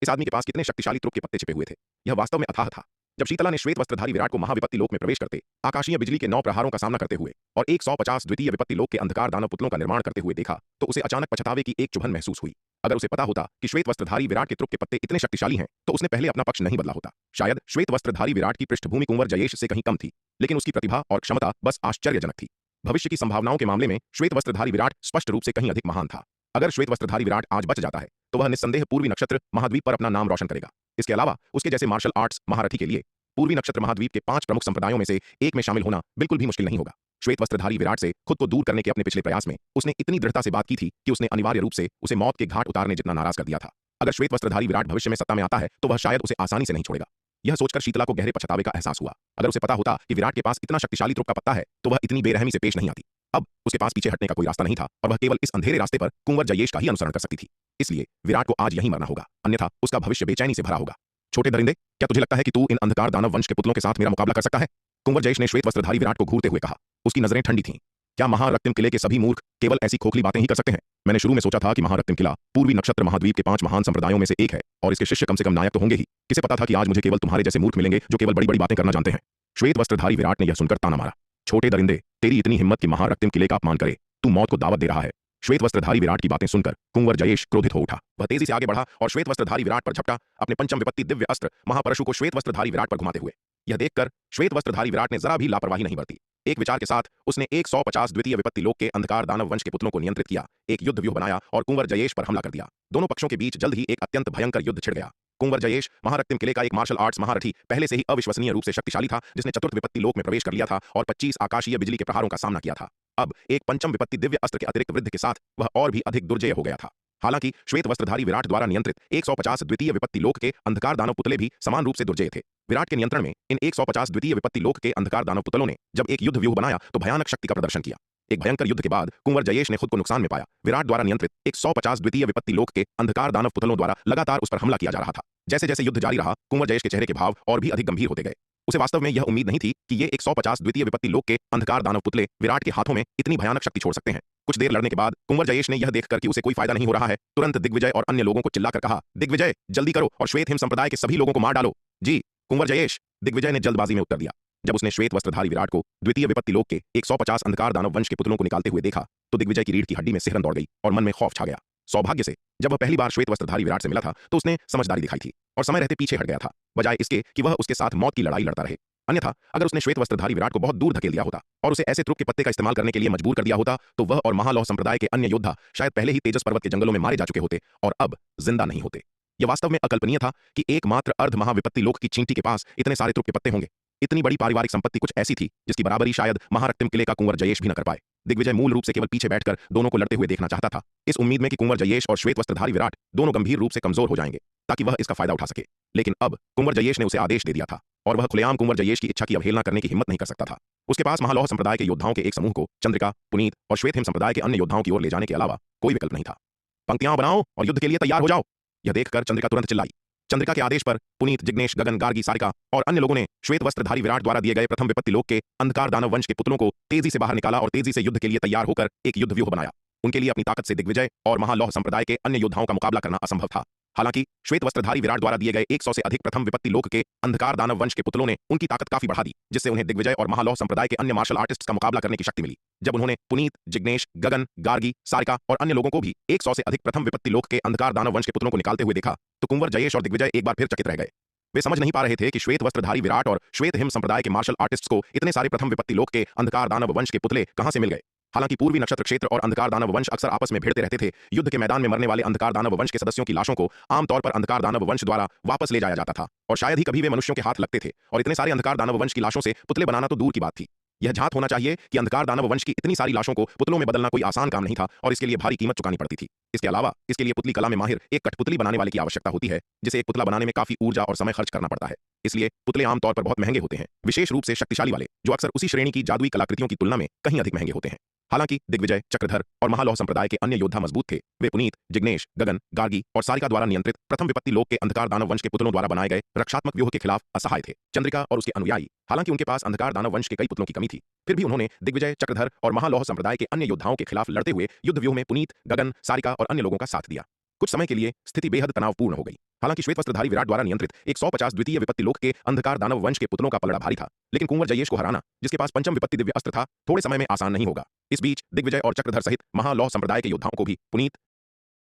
इस आदमी के पास कितने शक्तिशाली त्रुक के पत्ते छिपे हुए थे, यह वास्तव में अथाह था। जब शीतला ने श्वेत वस्त्रधारी विराट को महाविपत्ति लोक में प्रवेश करते, आकाशीय बिजली के 9 प्रहारों का सामना करते हुए और 150 द्वितीय विपत्ति लोक के अंधकार दानव पुतलों का निर्माण करते हुए देखा तो उसे अचानक पछतावे की एक चुभन महसूस हुई। अगर उसे पता होता कि श्वेत वस्त्रधारी विराट के त्रुक के पत्ते इतने शक्तिशाली हैं तो उसने पहले अपना पक्ष नहीं बदला होता। शायद श्वेत वस्त्रधारी विराट की पृष्ठभूमि कुंवर जयेश से कहीं कम थी, लेकिन उसकी प्रतिभा और क्षमता बस आश्चर्यजनक थी। भविष्य की संभावनाओं के मामले में श्वेत वस्त्रधारी विराट स्पष्ट रूप से कहीं अधिक महान था। अगर श्वेत वस्त्रधारी विराट आज बच जाता है तो वह निस्संदेह पूर्वी नक्षत्र महाद्वीप पर अपना नाम रोशन करेगा। इसके अलावा उसके जैसे मार्शल आर्ट्स महारथी के लिए पूर्वी नक्षत्र महाद्वीप के 5 प्रमुख संप्रदायों में से एक में शामिल होना बिल्कुल भी मुश्किल नहीं होगा। श्वेत वस्त्रधारी विराट से खुद को दूर करने के अपने पिछले प्रयास में उसने इतनी दृढ़ता से बात की थी कि उसने अनिवार्य रूप से उसे मौत के घाट उतारने जितना नाराज कर दिया था। अगर श्वेत वस्त्रधारी विराट भविष्य में सत्ता में आता है तो वह शायद उसे आसानी से नहीं छोड़ेगा। यह सोचकर शीतला को गहरे पछतावे का एहसास हुआ। अगर उसे पता होता कि विराट के पास इतना शक्तिशाली त्रुक का पत्ता है तो वह इतनी बेरहमी से पेश नहीं आती। अब उसके पास पीछे हटने का कोई रास्ता नहीं था और वह केवल इस अंधेरे रास्ते पर कुंवर जयेश का ही अनुसरण कर सकती थी। इसलिए विराट को आज यहीं मरना होगा, अन्यथा उसका भविष्य बेचैनी से भरा होगा। छोटे दरिंदे, क्या तुझे लगता है कि तू इन अंधकार दानव वंश के पुतलों के साथ मेरा मुकाबला कर सकता है? कुंवर जयेश ने श्वेत वस्त्रधारी विराट को घूरते हुए कहा। उसकी नजरें ठंडी थीं। क्या महारक्तिम किले के सभी मूर्ख केवल ऐसी खोखली बातें ही कर सकते हैं? मैंने शुरू में सोचा था कि महारक्तिम किला पूर्वी नक्षत्र महाद्वीप के 5 महान संप्रदायों में से एक है और इसके शिष्य कम से कम नायक तो होंगे ही। किसे पता था कि आज मुझे केवल तुम्हारे जैसे मूर्ख मिलेंगे जो केवल बड़ी बड़ी बातें करना जानते हैं। श्वेत वस्त्रधारी विराट ने यह सुनकर ताना मारा। छोटे दरिंदे, तेरी इतनी हिम्मत कि महारक्तिम किले का अपमान करे, तू मौत को दावत दे रहा है। श्वेत वस्त्रधारी विराट की बातें सुनकर कुंवर जयेश क्रोधित हो उठा। वह तेजी से आगे बढ़ा और श्वेत वस्त्रधारी विराट पर झपटा, अपने पंचम विपत्ति दिव्य अस्त्र महापरशु को श्वेत वस्त्रधारी विराट पर घुमाते हुए। यह देखकर श्वेत वस्त्रधारी विराट ने जरा भी लापरवाही नहीं बरती। एक विचार के साथ उसने 150 द्वितीय विपत्ति लोक के अंधकार दानव वंश के पुतलों को नियंत्रित किया, एक युद्ध व्यूह बनाया और कुंवर जयेश पर हमला कर दिया। दोनों पक्षों के बीच जल्द ही एक अत्यंत भयंकर युद्ध छिड़ गया। कुंवर जयेश महारक्तिम किले का एक मार्शल आर्ट्स महारथी, पहले से ही अविश्वसनीय रूप से शक्तिशाली था, जिसने चतुर्थ विपत्ति लोक में प्रवेश कर लिया था और 25 आकाशीय बिजली के प्रहारों का सामना किया था। अब एक पंचम विपत्ति दिव्य अस्त्र के अतिरिक्त वृद्धि के साथ वह और भी अधिक दुर्जय हो गया था। हालांकि श्वेत वस्त्रधारी विराट द्वारा नियंत्रित 150 द्वितीय विपत्ति लोक के अंधकार दानव पुतले भी समान रूप से दुर्जय थे। विराट के नियंत्रण में इन 150 द्वितीय विपत्ति लोक के अंधकार दानव पुतलों ने जब एक युद्ध व्यूह बनाया तो भयानक शक्ति का प्रदर्शन किया। एक भयंकर युद्ध के बाद कुंवर जयेश ने खुद को नुकसान में पाया। विराट द्वारा नियंत्रित 150 द्वितीय विपत्ति लोक के अंधकार दानव पुतलों द्वारा लगातार उस पर हमला किया जा रहा था। जैसे जैसे युद्ध जारी रहा, कुंवर जयेश के चेहरे के भाव और भी अधिक गंभीर होते गए। उसे वास्तव में यह उम्मीद नहीं थी कि ये 150 द्वितीय विपत्ति लोक के अंधकार दानव पुतले विराट के हाथों में इतनी भयानक शक्ति छोड़ सकते हैं। कुछ देर लड़ने के बाद कुंवर जयेश ने यह देखकर कि उसे कोई फायदा नहीं हो रहा है, तुरंत दिग्विजय और अन्य लोगों को चिल्लाकर कहा, दिग्विजय जल्दी करो और श्वेत हिम संप्रदाय के सभी लोगों को मार डालो। जी कुंवर जयेश, दिग्विजय ने जल्दबाजी में उत्तर दिया। जब उसने श्वेत वस्त्रधारी विराट को द्वितीय विपत्ति लोक के 150 अंधकार दानव वंश के पुतलों को निकालते हुए देखा तो दिग्विजय की रीढ़ की हड्डी में सिहरन दौड़ गई और मन में खौफ छा गया। सौभाग्य से जब वह पहली बार श्वेत वस्त्रधारी विराट से मिला था तो उसने समझदारी दिखाई थी और समय रहते पीछे हट गया था, बजाय इसके कि वह उसके साथ मौत की लड़ाई लड़ता रहे। अन्यथा अगर उसने श्वेत वस्त्रधारी विराट को बहुत दूर धकेल दिया होता और उसे ऐसे त्रुक के पत्ते का इस्तेमाल करने के लिए मजबूर कर दिया होता तो वह और महालौह संप्रदाय के अन्य योद्धा शायद पहले ही तेजस पर्वत के जंगलों में मारे जा चुके होते और अब जिंदा नहीं होते। यह वास्तव में अकल्पनीय था कि एकमात्र अर्ध महाविपत्ति लोक की चींटी के पास इतने सारे त्रुक के पत्ते होंगे। इतनी बड़ी पारिवारिक संपत्ति कुछ ऐसी थी जिसकी बराबरी शायद महारक्तिम किले का कुंवर जयेश भी न कर पाए। दिग्विजय मूल रूप से केवल पीछे बैठकर दोनों को लड़ते हुए देखना चाहता था, इस उम्मीद में कि कुंवर जयेश और श्वेत वस्त्रधारी विराट दोनों गंभीर रूप से कमजोर हो जाएंगे ताकि वह इसका फायदा उठा सके। लेकिन अब कुंवर जयेश ने उसे आदेश दे दिया था और वह खुलेआम कुंवर जयेश की इच्छा की अवहेलना करने की हिम्मत नहीं कर सकता था। उसके पास महालौह संप्रदाय के योद्धाओं के एक समूह को चंद्रिका, पुनीत और श्वेत हिम संप्रदाय के अन्य योद्धाओं की ओर ले जाने के अलावा कोई विकल्प नहीं था। पंक्तियां बनाओ और युद्ध के लिए तैयार हो जाओ। यह देखकर चंद्रिका तुरंत चिल्लाई। चंद्रिका के आदेश पर पुनीत, जिग्नेश, गगन, गार्गी, सारिका और अन्य लोगों ने श्वेत वस्त्रधारी विराट द्वारा दिए गए प्रथम विपत्ति लोक के अंधकार दानव वंश के पुतलों को तेजी से बाहर निकाला और तेजी से युद्ध के लिए तैयार होकर एक युद्ध व्यूह बनाया। उनके लिए अपनी ताकत से दिग्विजय और महालौह संप्रदाय के अन्य योद्धाओं का मुकाबला करना असंभव था। हालांकि श्वेत वस्त्रधारी विराट द्वारा दिए गए 100 से अधिक प्रथम विपत्ति लोक के अंधकार दानव वंश के पुतलों ने उनकी ताकत काफी बढ़ा दी, जिससे उन्हें दिग्विजय और महालौह संप्रदाय के अन्य मार्शल आर्टिस्ट्स का मुकाबला करने की शक्ति मिली। जब उन्होंने पुनीत, जिग्नेश, गगन, गार्गी, सारिका और अन्य लोगों को भी 100 से अधिक प्रथम विपत्ति लोक के अंधकार दानव वंश के पुतलों को निकालते हुए देखा तो कुंवर जयेश और दिग्विजय एक बार फिर चकित रह गए। वे समझ नहीं पा रहे थे कि श्वेत वस्त्रधारी विराट और श्वेत हिम संप्रदाय के मार्शल आर्टिस्ट्स को इतने सारे प्रथम विपत्ति लोक के अंधकार दानव वंश के पुतले कहां से मिल गए। हालांकि पूर्वी नक्षत्र क्षेत्र और अंधकार दानव वंश अक्सर आपस में भिड़ते रहते थे। युद्ध के मैदान में मरने वाले अंधकार दानव वंश के सदस्यों की लाशों को आमतौर पर अंधकार दानव वंश द्वारा वापस ले जाया जाता था और शायद ही कभी वे मनुष्यों के हाथ लगते थे, और इतने सारे अंधकार दानव वंश की लाशों से पुतले बनाना तो दूर की बात थी। यह झात होना चाहिए कि अंधकार दानव वंश की इतनी सारी लाशों को पुतलों में बदलना कोई आसान काम नहीं था और इसके लिए भारी कीमत चुकानी पड़ती थी। इसके अलावा इसके लिए पुतली कला में माहिर एक कठपुतली बनाने वाले की आवश्यकता होती है, जिसे एक पुतला बनाने में काफी ऊर्जा और समय खर्च करना पड़ता है। इसलिए पुतले आमतौर पर बहुत महंगे होते हैं, विशेष रूप से शक्तिशाली वाले, जो अक्सर उसी श्रेणी की जादुई कलाकृतियों की तुलना में कहीं अधिक महंगे होते हैं। हालांकि दिग्विजय, चक्रधर और महालौह संप्रदाय के अन्य योद्धा मजबूत थे। वे पुनीत, जिग्नेश, गगन, गार्गी और सारिका द्वारा नियंत्रित प्रथम विपत्ति लोक के अंधकार दानव वंश के पुतलों द्वारा बनाए गए रक्षात्मक व्यूह के खिलाफ असहाय थे। चंद्रिका और उसके अनुयायी, हालांकि उनके पास अंधकार दानव वंश के कई पुतलों की कमी थी, फिर भी उन्होंने दिग्विजय, चक्रधर और महालौह संप्रदाय के अन्य योद्धाओं के खिलाफ लड़ते हुए युद्ध व्यूह में पुनीत, गगन, सारिका और अन्य लोगों का साथ दिया। कुछ समय के लिए स्थिति बेहद तनावपूर्ण हो गई। हालांकि श्वेत वस्त्रधारी विराट द्वारा नियंत्रित 150 द्वितीय विपत्ति लोक के अंधकार दानव वंश के पुतलों का पलड़ा भारी था, लेकिन कुंवर जयेश को हराना, जिसके पास पंचम विपत्ति दिव्य अस्त्र था, थोड़े समय में आसान नहीं होगा। इस बीच दिग्विजय और चक्रधर सहित महालौह संप्रदाय के योद्धाओं को भी पुनीत,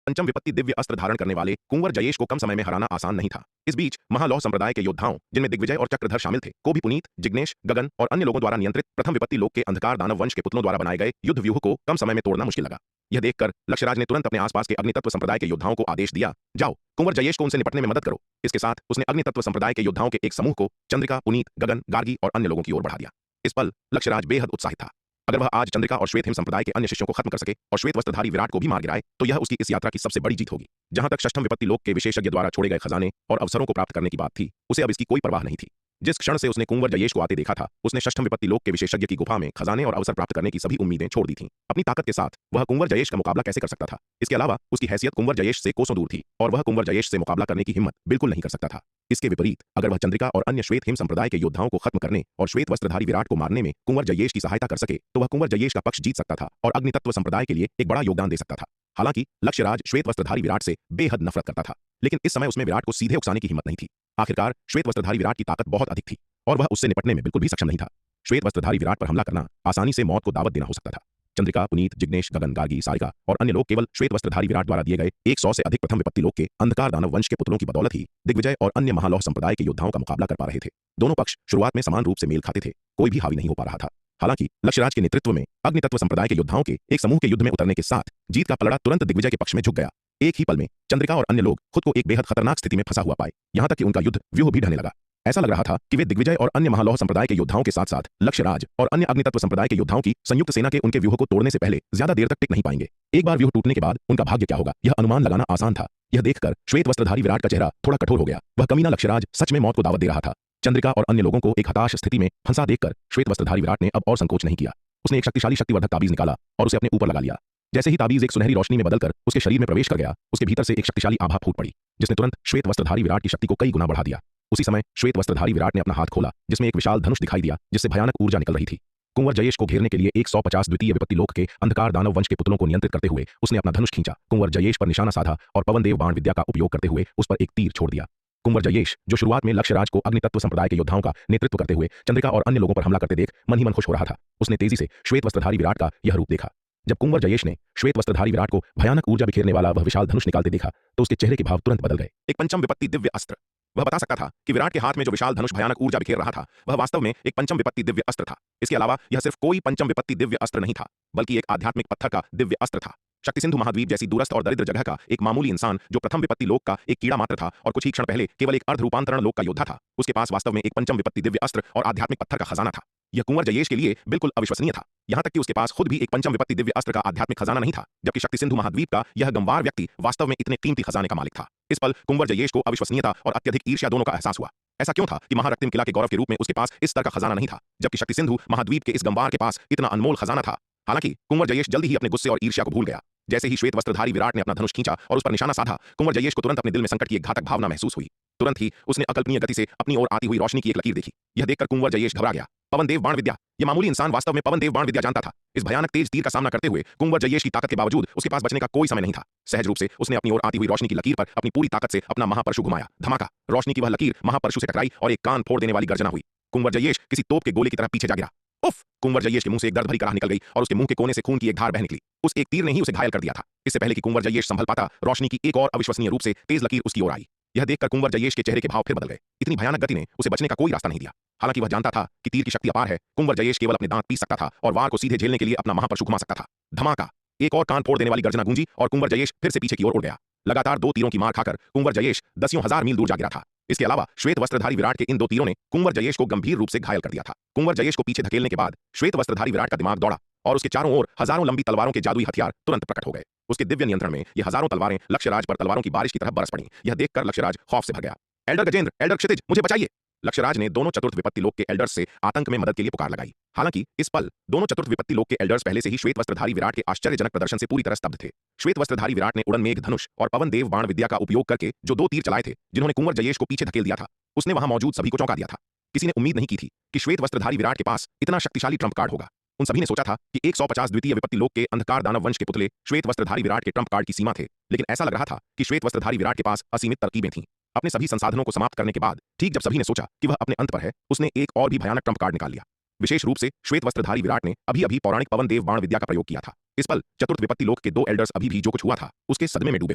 पंचम विपत्ति दिव्य अस्त्र धारण करने वाले कुंवर जयेश को कम समय में हराना आसान नहीं था। इस बीच महालौह संप्रदाय के योद्धाओं, जिनमें दिग्विजय और चक्रधर शामिल थे, को भी पुनीत, जिग्नेश, गगन और अन्य लोगों द्वारा नियंत्रित प्रथम विपत्ति लोक के अंधकार दानव वंश के पुतलों द्वारा बनाए गए युद्ध व्यूह को कम समय में तोड़ना मुश्किल लगा। यह देखकर लक्ष्यराज ने तुरंत अपने आसपास के अग्नितत्व संप्रदाय के योद्धाओं को आदेश दिया, जाओ कुंवर जयेश को उनसे निपटने में मदद करो। इसके साथ उसने अग्नितत्व संप्रदाय के योद्धाओं के एक समूह को चंद्रिका, पुनीत, गगन, गार्गी और अन्य लोगों की ओर बढ़ा दिया। इस पल लक्ष्यराज बेहद उत्साहित था। अगर वह आज चंद्रिका और श्वेत हिम संप्रदाय के अन्य शिष्यों को खत्म कर सके और श्वेत वस्त्रधारी विराट को भी मार गिराए तो यह उसकी इस यात्रा की सबसे बड़ी जीत होगी। जहां तक षष्ठम विपत्ति लोक के विशेषज्ञ द्वारा छोड़े गए खजाने और अवसरों को प्राप्त करने की बात थी, उसे अब इसकी कोई परवाह नहीं थी। जिस क्षण से उसने कुंवर जयेश को आते देखा था, उसने षष्ठम विपत्ति लोक के विशेषज्ञ की गुफा में खजाने और अवसर प्राप्त करने की सभी उम्मीदें छोड़ दी थीं। अपनी ताकत के साथ वह कुंवर जयेश का मुकाबला कैसे कर सकता था? इसके अलावा उसकी हैसियत कुंवर जयेश से कोसों दूर थी और वह कुंवर जयेश से मुकाबला करने की हिम्मत बिल्कुल नहीं कर सकता था। इसके विपरीत अगर वह चंद्रिका और अन्य श्वेत हिम संप्रदाय के योद्धाओं को खत्म करने और श्वेत वस्त्रधारी विराट को मारने में कुंवर जयेश की सहायता कर सके तो वह कुंवर जयेश का पक्ष जीत सकता था और अग्नितत्व संप्रदाय के लिए एक बड़ा योगदान दे सकता था। हालांकि लक्ष्यराज श्वेत वस्त्रधारी विराट से बेहद नफरत करता था, लेकिन इस समय उसमें विराट को सीधे उकसाने की हिम्मत नहीं थी। आखिरकार श्वेत वस्त्रधारी विराट की ताकत बहुत अधिक थी और वह उससे निपटने में बिल्कुल भी सक्षम नहीं था। श्वेत वस्त्रधारी विराट पर हमला करना आसानी से मौत को दावत देना हो सकता था। चंद्रिका, पुनीत, जिग्नेश, गगन, गार्गी, सारिका और अन्य लोग केवल श्वेत वस्त्रधारी विराट द्वारा दिए गए 100 से अधिक प्रथम विपत्ति लोक के अंधकार दानव वंश के पुतलों की बदौलत ही दिग्विजय और अन्य महालौह संप्रदाय के योद्धाओं का मुकाबला कर पा रहे थे। दोनों पक्ष शुरुआत में समान रूप से मेल खाते थे, कोई भी हावी नहीं हो पा रहा था। हालांकि लक्ष्यराज के नेतृत्व में अग्नितत्व संप्रदाय के योद्धाओं के एक समूह के युद्ध में उतरने के साथ जीत का पलड़ा तुरंत दिग्विजय के पक्ष में झुक गया। एक ही पल में चंद्रिका और अन्य लोग खुद को एक बेहद खतरनाक स्थिति में फंसा हुआ पाए, यहां तक कि उनका युद्ध व्यूह भी ढहने लगा। ऐसा लग रहा था कि वे दिग्विजय और अन्य महालौह संप्रदाय के योद्धाओं के साथ साथ लक्ष्यराज और अन्य अग्नितत्व संप्रदाय के योद्धाओं की संयुक्त सेना के उनके व्यूह को तोड़ने से पहले ज्यादा देर तक टिक नहीं पाएंगे। एक बार व्यूह टूटने के बाद उनका भाग्य क्या होगा, यह अनुमान लगाना आसान था। यह देखकर श्वेत वस्त्रधारी विराट का चेहरा थोड़ा कठोर हो गया। वह कमीना लक्ष्यराज सच में मौत को दावत दे रहा था। चंद्रिका और अन्य लोगों को एक हताश स्थिति में फंसा देखकर श्वेत वस्त्रधारी विराट ने अब और संकोच नहीं किया। उसने एक शक्तिशाली शक्तिवर्धक ताबीज निकाला और उसे अपने ऊपर लगा लिया। जैसे ही ताबीज एक सुनहरी रोशनी में बदलकर उसके शरीर में प्रवेश कर गया, उसके भीतर से एक शक्तिशाली आभा फूट पड़ी, जिसने तुरंत श्वेत वस्त्रधारी विराट की शक्ति को कई गुना बढ़ा दिया। उसी समय श्वेत वस्त्रधारी विराट ने अपना हाथ खोला, जिसमें एक विशाल धनुष दिखाई दिया, जिससे भयानक ऊर्जा निकल रही थी। कुंवर जयेश को घेरने के लिए 150 द्वितीय विपत्ति लोक के अंधकार दानव वंश के पुतलों को नियंत्रित करते हुए उसने अपना धनुष खींचा, कुंवर जयेश पर निशाना साधा और पवन देव बाण विद्या का उपयोग करते हुए उस पर एक तीर छोड़ दिया। कुंवर जयेश, जो शुरुआत में लक्ष्यराज को अग्नितत्व संप्रदाय के योद्धाओं का नेतृत्व करते हुए चंद्रिका और अन्य लोगों पर हमला करते देख मन ही मन खुश हो रहा था, उसने तेजी से श्वेत वस्त्रधारी विराट का यह रूप देखा। जब कुंवर जयेश ने श्वेत वस्त्रधारी विराट को भयानक ऊर्जा बिखेरने वाला वह विशाल धनुष निकालते देखा तो उसके चेहरे के भाव तुरंत बदल गए। एक पंचम विपत्ति दिव्य अस्त्र। वह बता सकता था कि विराट के हाथ में जो विशाल धनुष भयानक ऊर्जा बिखेर रहा था वह वास्तव में एक पंचम विपत्ति दिव्य अस्त्र था। इसके अलावा यह सिर्फ कोई पंचम विपत्ति दिव्य अस्त्र नहीं था, बल्कि एक आध्यात्मिक पत्थर का दिव्य अस्त्र था। शक्ति सिंधु महाद्वीप जैसी दूरस्थ और दरिद्र जगह का एक मामूली इंसान जो प्रथम विपत्ति लोक का एक कीड़ा मात्र था और कुछ ही क्षण पहले केवल एक अर्ध रूपांतरण लोक का योद्धा था, उसके पास वास्तव में एक पंचम विपत्ति दिव्य अस्त्र और आध्यात्मिक पत्थर का खजाना था। यह कुंवर जयेश के लिए बिल्कुल अविश्वसनीय था, यहां तक कि उसके पास खुद भी एक पंचम विपत्ति दिव्य अस्त्र का आध्यात्मिक खजाना नहीं था, जबकि शक्ति सिंधु महाद्वीप का यह गंवार व्यक्ति वास्तव में इतने कीमती खजाने का मालिक था। इस पल कुंवर जयेश को अविश्वसनीयता और अत्यधिक ईर्ष्या दोनों का एहसास हुआ। ऐसा क्यों था कि महारक्तिम किला के गौरव के रूप में उसके पास इस स्तर का खजाना नहीं था, जबकि शक्ति सिंधु महाद्वीप के इस गंवार के पास इतना अनमोल खजाना था। हालांकि कुंवर जयेश जल्दी ही अपने गुस्से और ईर्ष्या को भूल गया। जैसे ही श्वेत वस्त्रधारी विराट ने अपना धनुष खींचा और उस पर निशाना साधा, कुंवर जयेश को तुरंत अपने दिल में संकट की एक घातक भावना महसूस हुई। तुरंत ही उसने अकल्पनीय गति से अपनी ओर आती हुई रोशनी की एक लकीर देखी। यह देखकर कुंवर जयेश घबरा गया। पवन देव बाण विद्या। यह मामूली इंसान वास्तव में पवन देव बाण विद्या जानता था। इस भयानक तेज तीर का सामना करते हुए कुंवर जयेश की ताकत के बावजूद उसके पास बचने का कोई समय नहीं था। सहज रूप से उसने अपनी ओर आती हुई रोशनी की लकीर पर अपनी पूरी ताकत से अपना महापरशु घुमाया। धमाका! रोशनी की वह लकीर महापरशु से टकराई और एक कान फोड़ देने वाली गर्जना हुई। कुंवर जयेश किसी तोप के गोले की तरह पीछे जा गिरा। उफ! कुंवर जयेश के मुंह से एक दर्द भरी कराह निकल गई और उसके मुंह के कोने से खून की एक धार बह निकली। उस एक तीर ने ही उसे घायल कर दिया था। इससे पहले कि कुंवर जयेश संभल पाता, रोशनी की एक और अविश्वसनीय रूप से तेज लकीर उसकी ओर आई। यह देखकर कुंवर जयेश के चेहरे के भाव फिर बदल गए। इतनी भयानक गति ने उसे बचने का कोई रास्ता नहीं दिया। हालांकि वह जानता था कि तीर की शक्ति अपार है, कुंवर जयेश केवल अपने दांत पीस सकता था और वार को सीधे झेलने के लिए अपना महापरशु घुमा सकता था। धमाका! एक और कान फोड़ देने वाली गर्जना गूंजी और कुंवर जयेश फिर से पीछे की ओर उड़ गया। लगातार 2 तीरों की मार खाकर कुंवर जयेश दसियों हजार मील दूर जा गिरा था। इसके अलावा श्वेत वस्त्रधारी विराट के इन 2 तीरों ने कुंवर जयेश को गंभीर रूप से घायल कर दिया था। कुंवर जयेश को पीछे धकेलने के बाद श्वेत वस्त्रधारी विराट का दिमाग दौड़ा और उसके चारों ओर हजारों लंबी तलवारों के जादुई हथियार तुरंत प्रकट हो गए। उसके दिव्य नियंत्रण में ये हजारों तलवारें लक्ष्यराज पर तलवारों की बारिश की तरह बरस पड़ी। यह देखकर लक्ष्यराज खौफ से भर गया। एल्डर गजेंद्र, एल्डर क्षितिज, मुझे बचाइए! लक्ष्यराज ने दोनों चतुर्थ विपत्ति लोक के एल्डर्स से आतंक में मदद के लिए पुकार लगाई। हालांकि इस पल दोनों चतुर्थ विपत्ति लोक के एल्डर्स पहले से ही श्वेत वस्त्रधारी विराट के आश्चर्यजनक प्रदर्शन से पूरी तरह स्तब्ध थे। श्वेत वस्त्रधारी विराट ने उड़न मेघ धनुष और पवन देव बाण विद्या का उपयोग करके जो 2 तीर चलाए थे जिन्होंने कुंवर जयेश को पीछे धकेल दिया था, उसने वहां मौजूद सभी को चौंका दिया था। किसी ने उम्मीद नहीं की थी कि श्वेत वस्त्रधारी विराट के पास इतना शक्तिशाली ट्रम्प कार्ड होगा। उन सभी ने सोचा था कि 150 द्वितीय विपत्ति लोक के अंधकार दानव वंश के पुतले श्वेत वस्त्रधारी विराट के ट्रम्प कार्ड की सीमा थे, लेकिन ऐसा लग रहा था कि श्वेत वस्त्रधारी विराट के पास असीमित तरकीबें थीं। अपने सभी संसाधनों को समाप्त करने के बाद ठीक जब सभी ने सोचा कि वह अपने अंत पर है, उसने एक और भी भयानक ट्रम्प कार्ड निकाल लिया। विशेष रूप से श्वेत वस्त्रधारी विराट ने अभी पौराणिक पवन देव बाण विद्या का प्रयोग किया था। इस पल चतुर्थ विपत्ति लोक के 2 एल्डर्स अभी भी जो कुछ हुआ था उसके सदमे में डूबे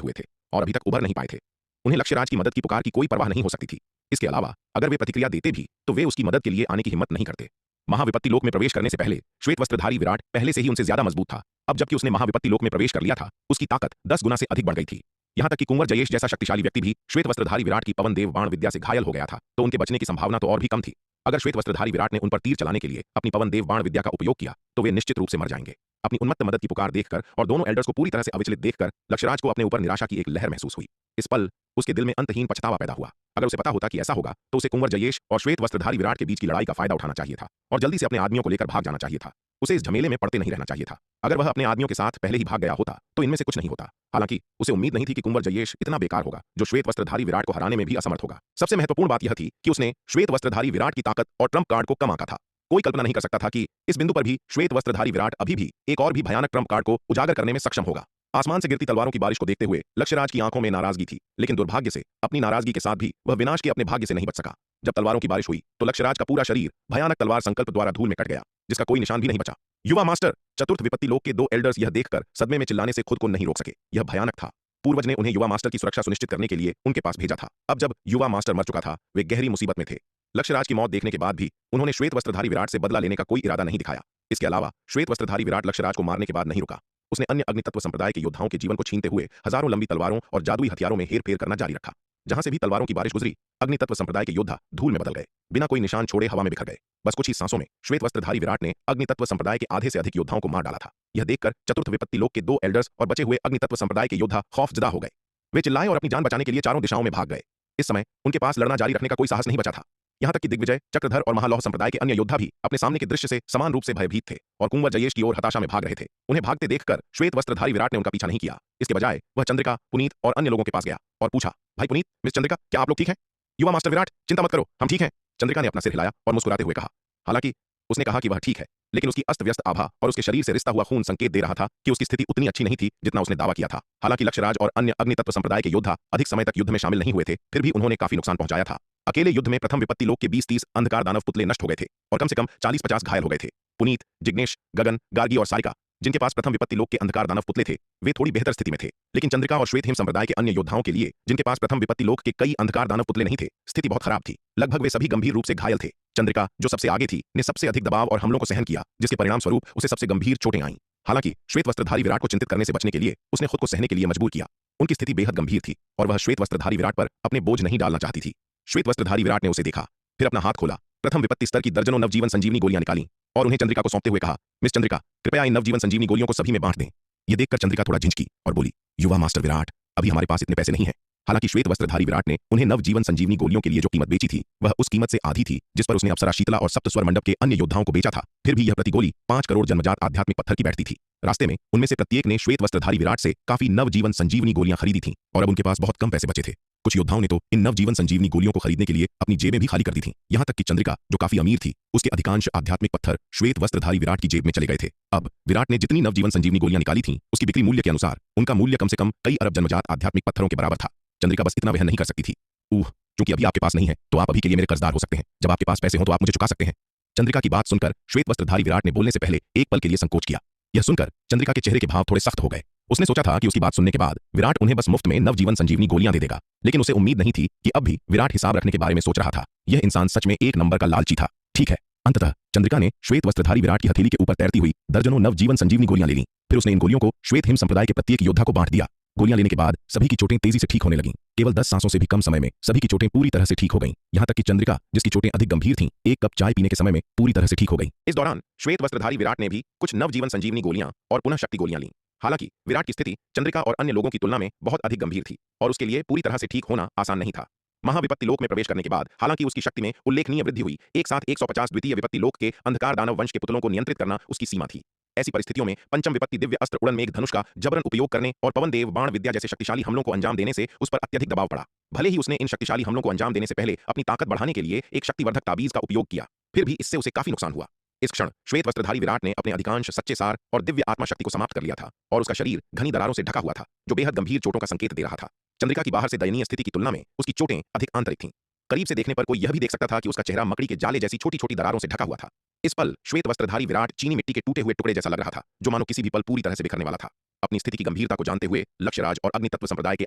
हुए थे और अभी तक उभर नहीं पाए थे। उन्हें लक्ष्यराज की मदद की पुकार की कोई परवाह नहीं हो सकती थी। इसके अलावा अगर वे प्रतिक्रिया देते भी तो वे उसकी मदद के लिए आने की हिम्मत नहीं करते। महाविपत्ति लोक में प्रवेश करने से पहले श्वेत वस्त्रधारी विराट पहले से ही उनसे ज्यादा मजबूत था। अब जबकि उसने महाविपत्ति लोक में प्रवेश कर लिया था, उसकी ताकत 10 गुना से अधिक बढ़ गई थी। यहां तक कि कुंवर जयेश जैसा शक्तिशाली व्यक्ति भी श्वेत वस्त्रधारी विराट की पवन देव बाण विद्या से घायल हो गया था, तो उनके बचने की संभावना तो और भी कम थी। अगर श्वेत वस्त्रधारी विराट ने उन पर तीर चलाने के लिए अपनी पवन देव बाण विद्या का उपयोग किया तो वे निश्चित रूप से मर जाएंगे। अपनी उन्मत्त मदद की पुकार देखकर और दोनों एल्डर्स को पूरी तरह से अविचलित देखकर लक्ष्यराज को अपने ऊपर निराशा की एक लहर महसूस हुई। इस पल उसके दिल में अंतहीन पछतावा पैदा हुआ। अगर उसे पता होता कि ऐसा होगा तो उसे कुंवर जयेश और श्वेत वस्त्रधारी विराट के बीच की लड़ाई का फायदा उठाना चाहिए था और जल्दी से अपने आदमियों को लेकर भाग जाना चाहिए था। उसे इस झमेले में पड़ते नहीं रहना चाहिए था। अगर वह अपने आदमियों के साथ पहले ही भाग गया होता तो इनमें से कुछ नहीं होता। हालांकि उसे उम्मीद नहीं थी कि कुंवर जयेश इतना बेकार होगा जो श्वेत वस्त्रधारी विराट को हराने में भी असमर्थ होगा। सबसे महत्वपूर्ण बात यह थी कि उसने श्वेत वस्त्रधारी विराट की ताकत और ट्रम्प कार्ड को कम आंका था। कोई कल्पना नहीं कर सकता था कि इस बिंदु पर भी श्वेत वस्त्रधारी विराट अभी भी एक और भी भयानक ट्रम्प कार्ड को उजागर करने में सक्षम होगा। आसमान से गिरती तलवारों की बारिश को देखते हुए लक्ष्यराज की आंखों में नाराजगी थी, लेकिन दुर्भाग्य से अपनी नाराजगी के साथ भी वह विनाश के अपने भाग्य से नहीं बच सका। जब तलवारों की बारिश हुई तो लक्ष्यराज का पूरा शरीर भयानक तलवार संकल्प द्वारा धूल में कट गया, जिसका कोई निशान भी नहीं बचा। युवा मास्टर! चतुर्थ विपत्ति लोक के 2 एल्डर्स यह देखकर सदमे में चिल्लाने से खुद को नहीं रोक सके। यह भयानक था। पूर्वज ने उन्हें युवा मास्टर की सुरक्षा सुनिश्चित करने के लिए उनके पास भेजा था। अब जब युवा मास्टर मर चुका था, वे गहरी मुसीबत में थे। लक्ष्यराज की मौत देखने के बाद भी उन्होंने श्वेत वस्त्रधारी विराट से बदला लेने का कोई इरादा नहीं दिखाया। इसके अलावा श्वेत वस्त्रधारी विराट लक्ष्यराज को मारने के बाद नहीं रुका। उसने अन्य अग्नितत्व संप्रदाय के योद्धाओं के जीवन को छीनते हुए हजारों लंबी तलवारों और जादुई हथियारों में हेर फेर करना जारी रखा। जहां से भी तलवारों की बारिश गुजरी, अग्नितत्व संप्रदाय के योद्धा धूल में बदल गए, बिना कोई निशान छोड़े हवा में बिखर गए। बस कुछ ही सांसों में श्वेत वस्त्रधारी विराट ने अग्नितत्व संप्रदाय के आधे से अधिक योद्धाओं को मार डाला था। यह देखकर चतुर्थ विपत्ति लोक के 2 एल्डर्स और बचे हुए अग्नितत्व संप्रदाय के योद्धा खौफजदा हो गए। वे चिल्लाए और अपनी जान बचाने के लिए चारों दिशाओं में भाग गए। इस समय उनके पास लड़ना जारी रखने का कोई साहस नहीं बचा था। यहां तक कि दिग्विजय, चक्रधर और महालौह संप्रदाय के अन्य योद्धा भी अपने सामने के दृश्य से समान रूप से भयभीत थे और कुंवर जयेश की ओर हताशा में भाग रहे थे। उन्हें भागते देखकर श्वेत वस्त्रधारी विराट ने उनका पीछा नहीं किया। इसके बजाय वह चंद्रिका, पुनीत और अन्य लोगों के पास गया और पूछा, भाई पुनीत, मिस चंद्रिका, क्या आप लोग ठीक हैं? युवा मास्टर विराट, चिंता मत करो, हम ठीक हैं। चंद्रिका ने अपना सिर हिलाया और मुस्कुराते हुए कहा। हालांकि उसने कहा कि वह ठीक है, लेकिन उसकी अस्त व्यस्त आभा और उसके शरीर से रिश्ता हुआ खून संकेत दे रहा था कि उसकी स्थिति उतनी अच्छी नहीं थी जितना उसने दावा किया था। हालांकि लक्ष्यराज और अन्य अग्नितत्व संप्रदाय के योद्धा अधिक समय तक युद्ध में शामिल नहीं हुए थे, फिर भी उन्होंने काफी नुकसान पहुंचाया था। अकेले युद्ध में प्रथम विपत्ति लोक के 20-30 अंधकार दानव पुतले नष्ट हो गए थे और कम से कम 40-50 घायल हो गए थे। पुनीत, जिग्नेश, गगन, गार्गी और सारिका, जिनके पास प्रथम विपत्ति लोक के अंधकार दानव पुतले थे, वे थोड़ी बेहतर स्थिति में थे, लेकिन चंद्रिका और श्वेत हिम संप्रदाय के अन्य योद्धाओं के लिए, जिनके पास प्रथम विपत्ति लोक के कई अंधकार दानव पुतले नहीं थे, स्थिति बहुत खराब थी। लगभग वे सभी गंभीर रूप से घायल थे। चंद्रिका, जो सबसे आगे थी, ने सबसे अधिक दबाव और हमलों को सहन किया, जिसके परिणाम स्वरूप उसे सबसे गंभीर चोटें आईं। हालांकि श्वेत वस्त्रधारी विराट को चिंतित करने से बचने के लिए उसने खुद को सहने के लिए मजबूर किया। उनकी स्थिति बेहद गंभीर थी और वह श्वेत वस्त्रधारी विराट पर अपने बोझ नहीं डालना चाहती थी। श्वेत वस्त्रधारी विराट ने उसे देखा, फिर अपना हाथ खोला, प्रथम विपत्ति स्तर की दर्जनों नवजीवन संजीवनी गोलियां निकाली और उन्हें चंद्रिका को सौंपते हुए कहा, मिस चंद्रिका, कृपया इन नवजीवन संजीवनी गोलियों को सभी में बांट दें। ये देखकर चंद्रिका थोड़ा झिझकी और बोली, युवा मास्टर विराट, अभी हमारे पास इतने पैसे नहीं हैं। हालांकि श्वेत वस्त्रधारी विराट ने उन्हें नवजीवन संजीवनी गोलियों के लिए जो कीमत बेची थी, वह उस कीमत से आधी थी जिस पर उसने अप्सरा शीतला और सप्त स्वर मंडप के अन्य योद्धाओं को बेचा था। फिर भी यह प्रति गोली 5 करोड़ जन्मजात आध्यात्मिक पत्थर की बैठती थी। रास्ते में उनमें से प्रत्येक ने श्वेत वस्त्रधारी विराट से काफी नवजीवन संजीवनी गोलियां खरीदी थीं और अब उनके पास बहुत कम पैसे बचे थे। कुछ योद्धाओं ने तो इन नवजीवन संजीवनी गोलियों को खरीदने के लिए अपनी जेबें भी खाली कर दी थीं। यहां तक कि चंद्रिका, जो काफी अमीर थी, उसके अधिकांश आध्यात्मिक पत्थर श्वेत वस्त्रधारी विराट की जेब में चले गए थे। अब विराट ने जितनी नवजीवन संजीवनी गोलियां निकाली थीं, उसकी बिक्री मूल्य के अनुसार उनका मूल्य कम से कम कई अरब जन्मजात आध्यात्मिक पत्थरों के बराबर था। चंद्रिका बस इतना वहन नहीं कर सकती थी। क्योंकि अभी आपके पास नहीं है तो आप अभी के लिए मेरे कर्जदार हो सकते हैं, जब आपके पास पैसे हो तो आप मुझे चुका सकते हैं। चंद्रिका की बात सुनकर श्वेत वस्त्रधारी विराट ने बोलने से पहले एक पल के लिए संकोच किया। यह सुनकर चंद्रिका के चेहरे के भाव थोड़े सख्त हो गए। उसने सोचा था कि उसकी बात सुनने के बाद विराट उन्हें बस मुफ्त में नवजीवन संजीवनी गोलियां दे देगा, लेकिन उसे उम्मीद नहीं थी कि अब भी विराट हिसाब रखने के बारे में सोच रहा था। यह इंसान सच में एक नंबर का लालची था। ठीक है, अंततः चंद्रिका ने श्वेत वस्त्रधारी विराट की हथेली के ऊपर तैरती हुई दर्जनों नवजीवन संजीवनी गोलियां ले लीं। फिर उसने इन गोलियों को श्वेत हिम संप्रदाय के प्रत्येक योद्धा को बांट दिया। गोलियां लेने के बाद सभी की चोटें तेजी से ठीक होने लगीं। केवल 10 सांसों से भी कम समय में सभी की चोटें पूरी तरह से ठीक हो गईं। यहां तक कि चंद्रिका, जिसकी चोटें अधिक गंभीर थीं, एक कप चाय पीने के समय में पूरी तरह से ठीक हो गई। इस दौरान श्वेत वस्त्रधारी विराट ने भी कुछ नवजीवन संजीवनी गोलियां और पुनः शक्ति गोलियां लीं। हालांकि विराट की स्थिति चंद्रिका और अन्य लोगों की तुलना में बहुत अधिक गंभीर थी और उसके लिए पूरी तरह से ठीक होना आसान नहीं था। महाविपत्ति लोक में प्रवेश करने के बाद हालांकि उसकी शक्ति में उल्लेखनीय वृद्धि हुई, एक साथ 150 द्वितीय विपत्ति लोक के अंधकार दानव वंश के पुतलों को नियंत्रित करना उसकी सीमा थी। ऐसी परिस्थितियों में पंचम विपत्ति दिव्य अस्त्र उड़न मेघ धनुष का जबरन उपयोग करने और पवन देव बाण विद्या जैसे शक्तिशाली हमलों को अंजाम देने से उस पर अत्यधिक दबाव पड़ा। भले ही उसने इन शक्तिशाली हमलों को अंजाम देने से पहले अपनी ताकत बढ़ाने के लिए एक शक्तिवर्धक ताबीज का उपयोग किया, फिर भी इससे उसे काफी नुकसान हुआ। इस क्षण श्वेत वस्त्रधारी विराट ने अपने अधिकांश सच्चे सार और दिव्य आत्मा शक्ति को समाप्त कर लिया था और उसका शरीर घनी दरारों से ढका हुआ था, जो बेहद गंभीर चोटों का संकेत दे रहा था। चंद्रिका की बाहर से दयनीय स्थिति की तुलना में उसकी चोटें अधिक आंतरिक थीं। करीब से देखने पर कोई यह भी देख सकता था कि उसका चेहरा मकड़ी के जाले जैसी छोटी छोटी दरारों से ढका हुआ था। इस पल श्वेत वस्त्रधारी विराट चीनी मिट्टी के टूटे हुए टुकड़े जैसा लग रहा था, जो मानो किसी भी पल पूरी तरह से बिखरने वाला था। अपनी स्थिति की गंभीरता को जानते हुए लक्ष्यराज और अग्नितत्व संप्रदाय के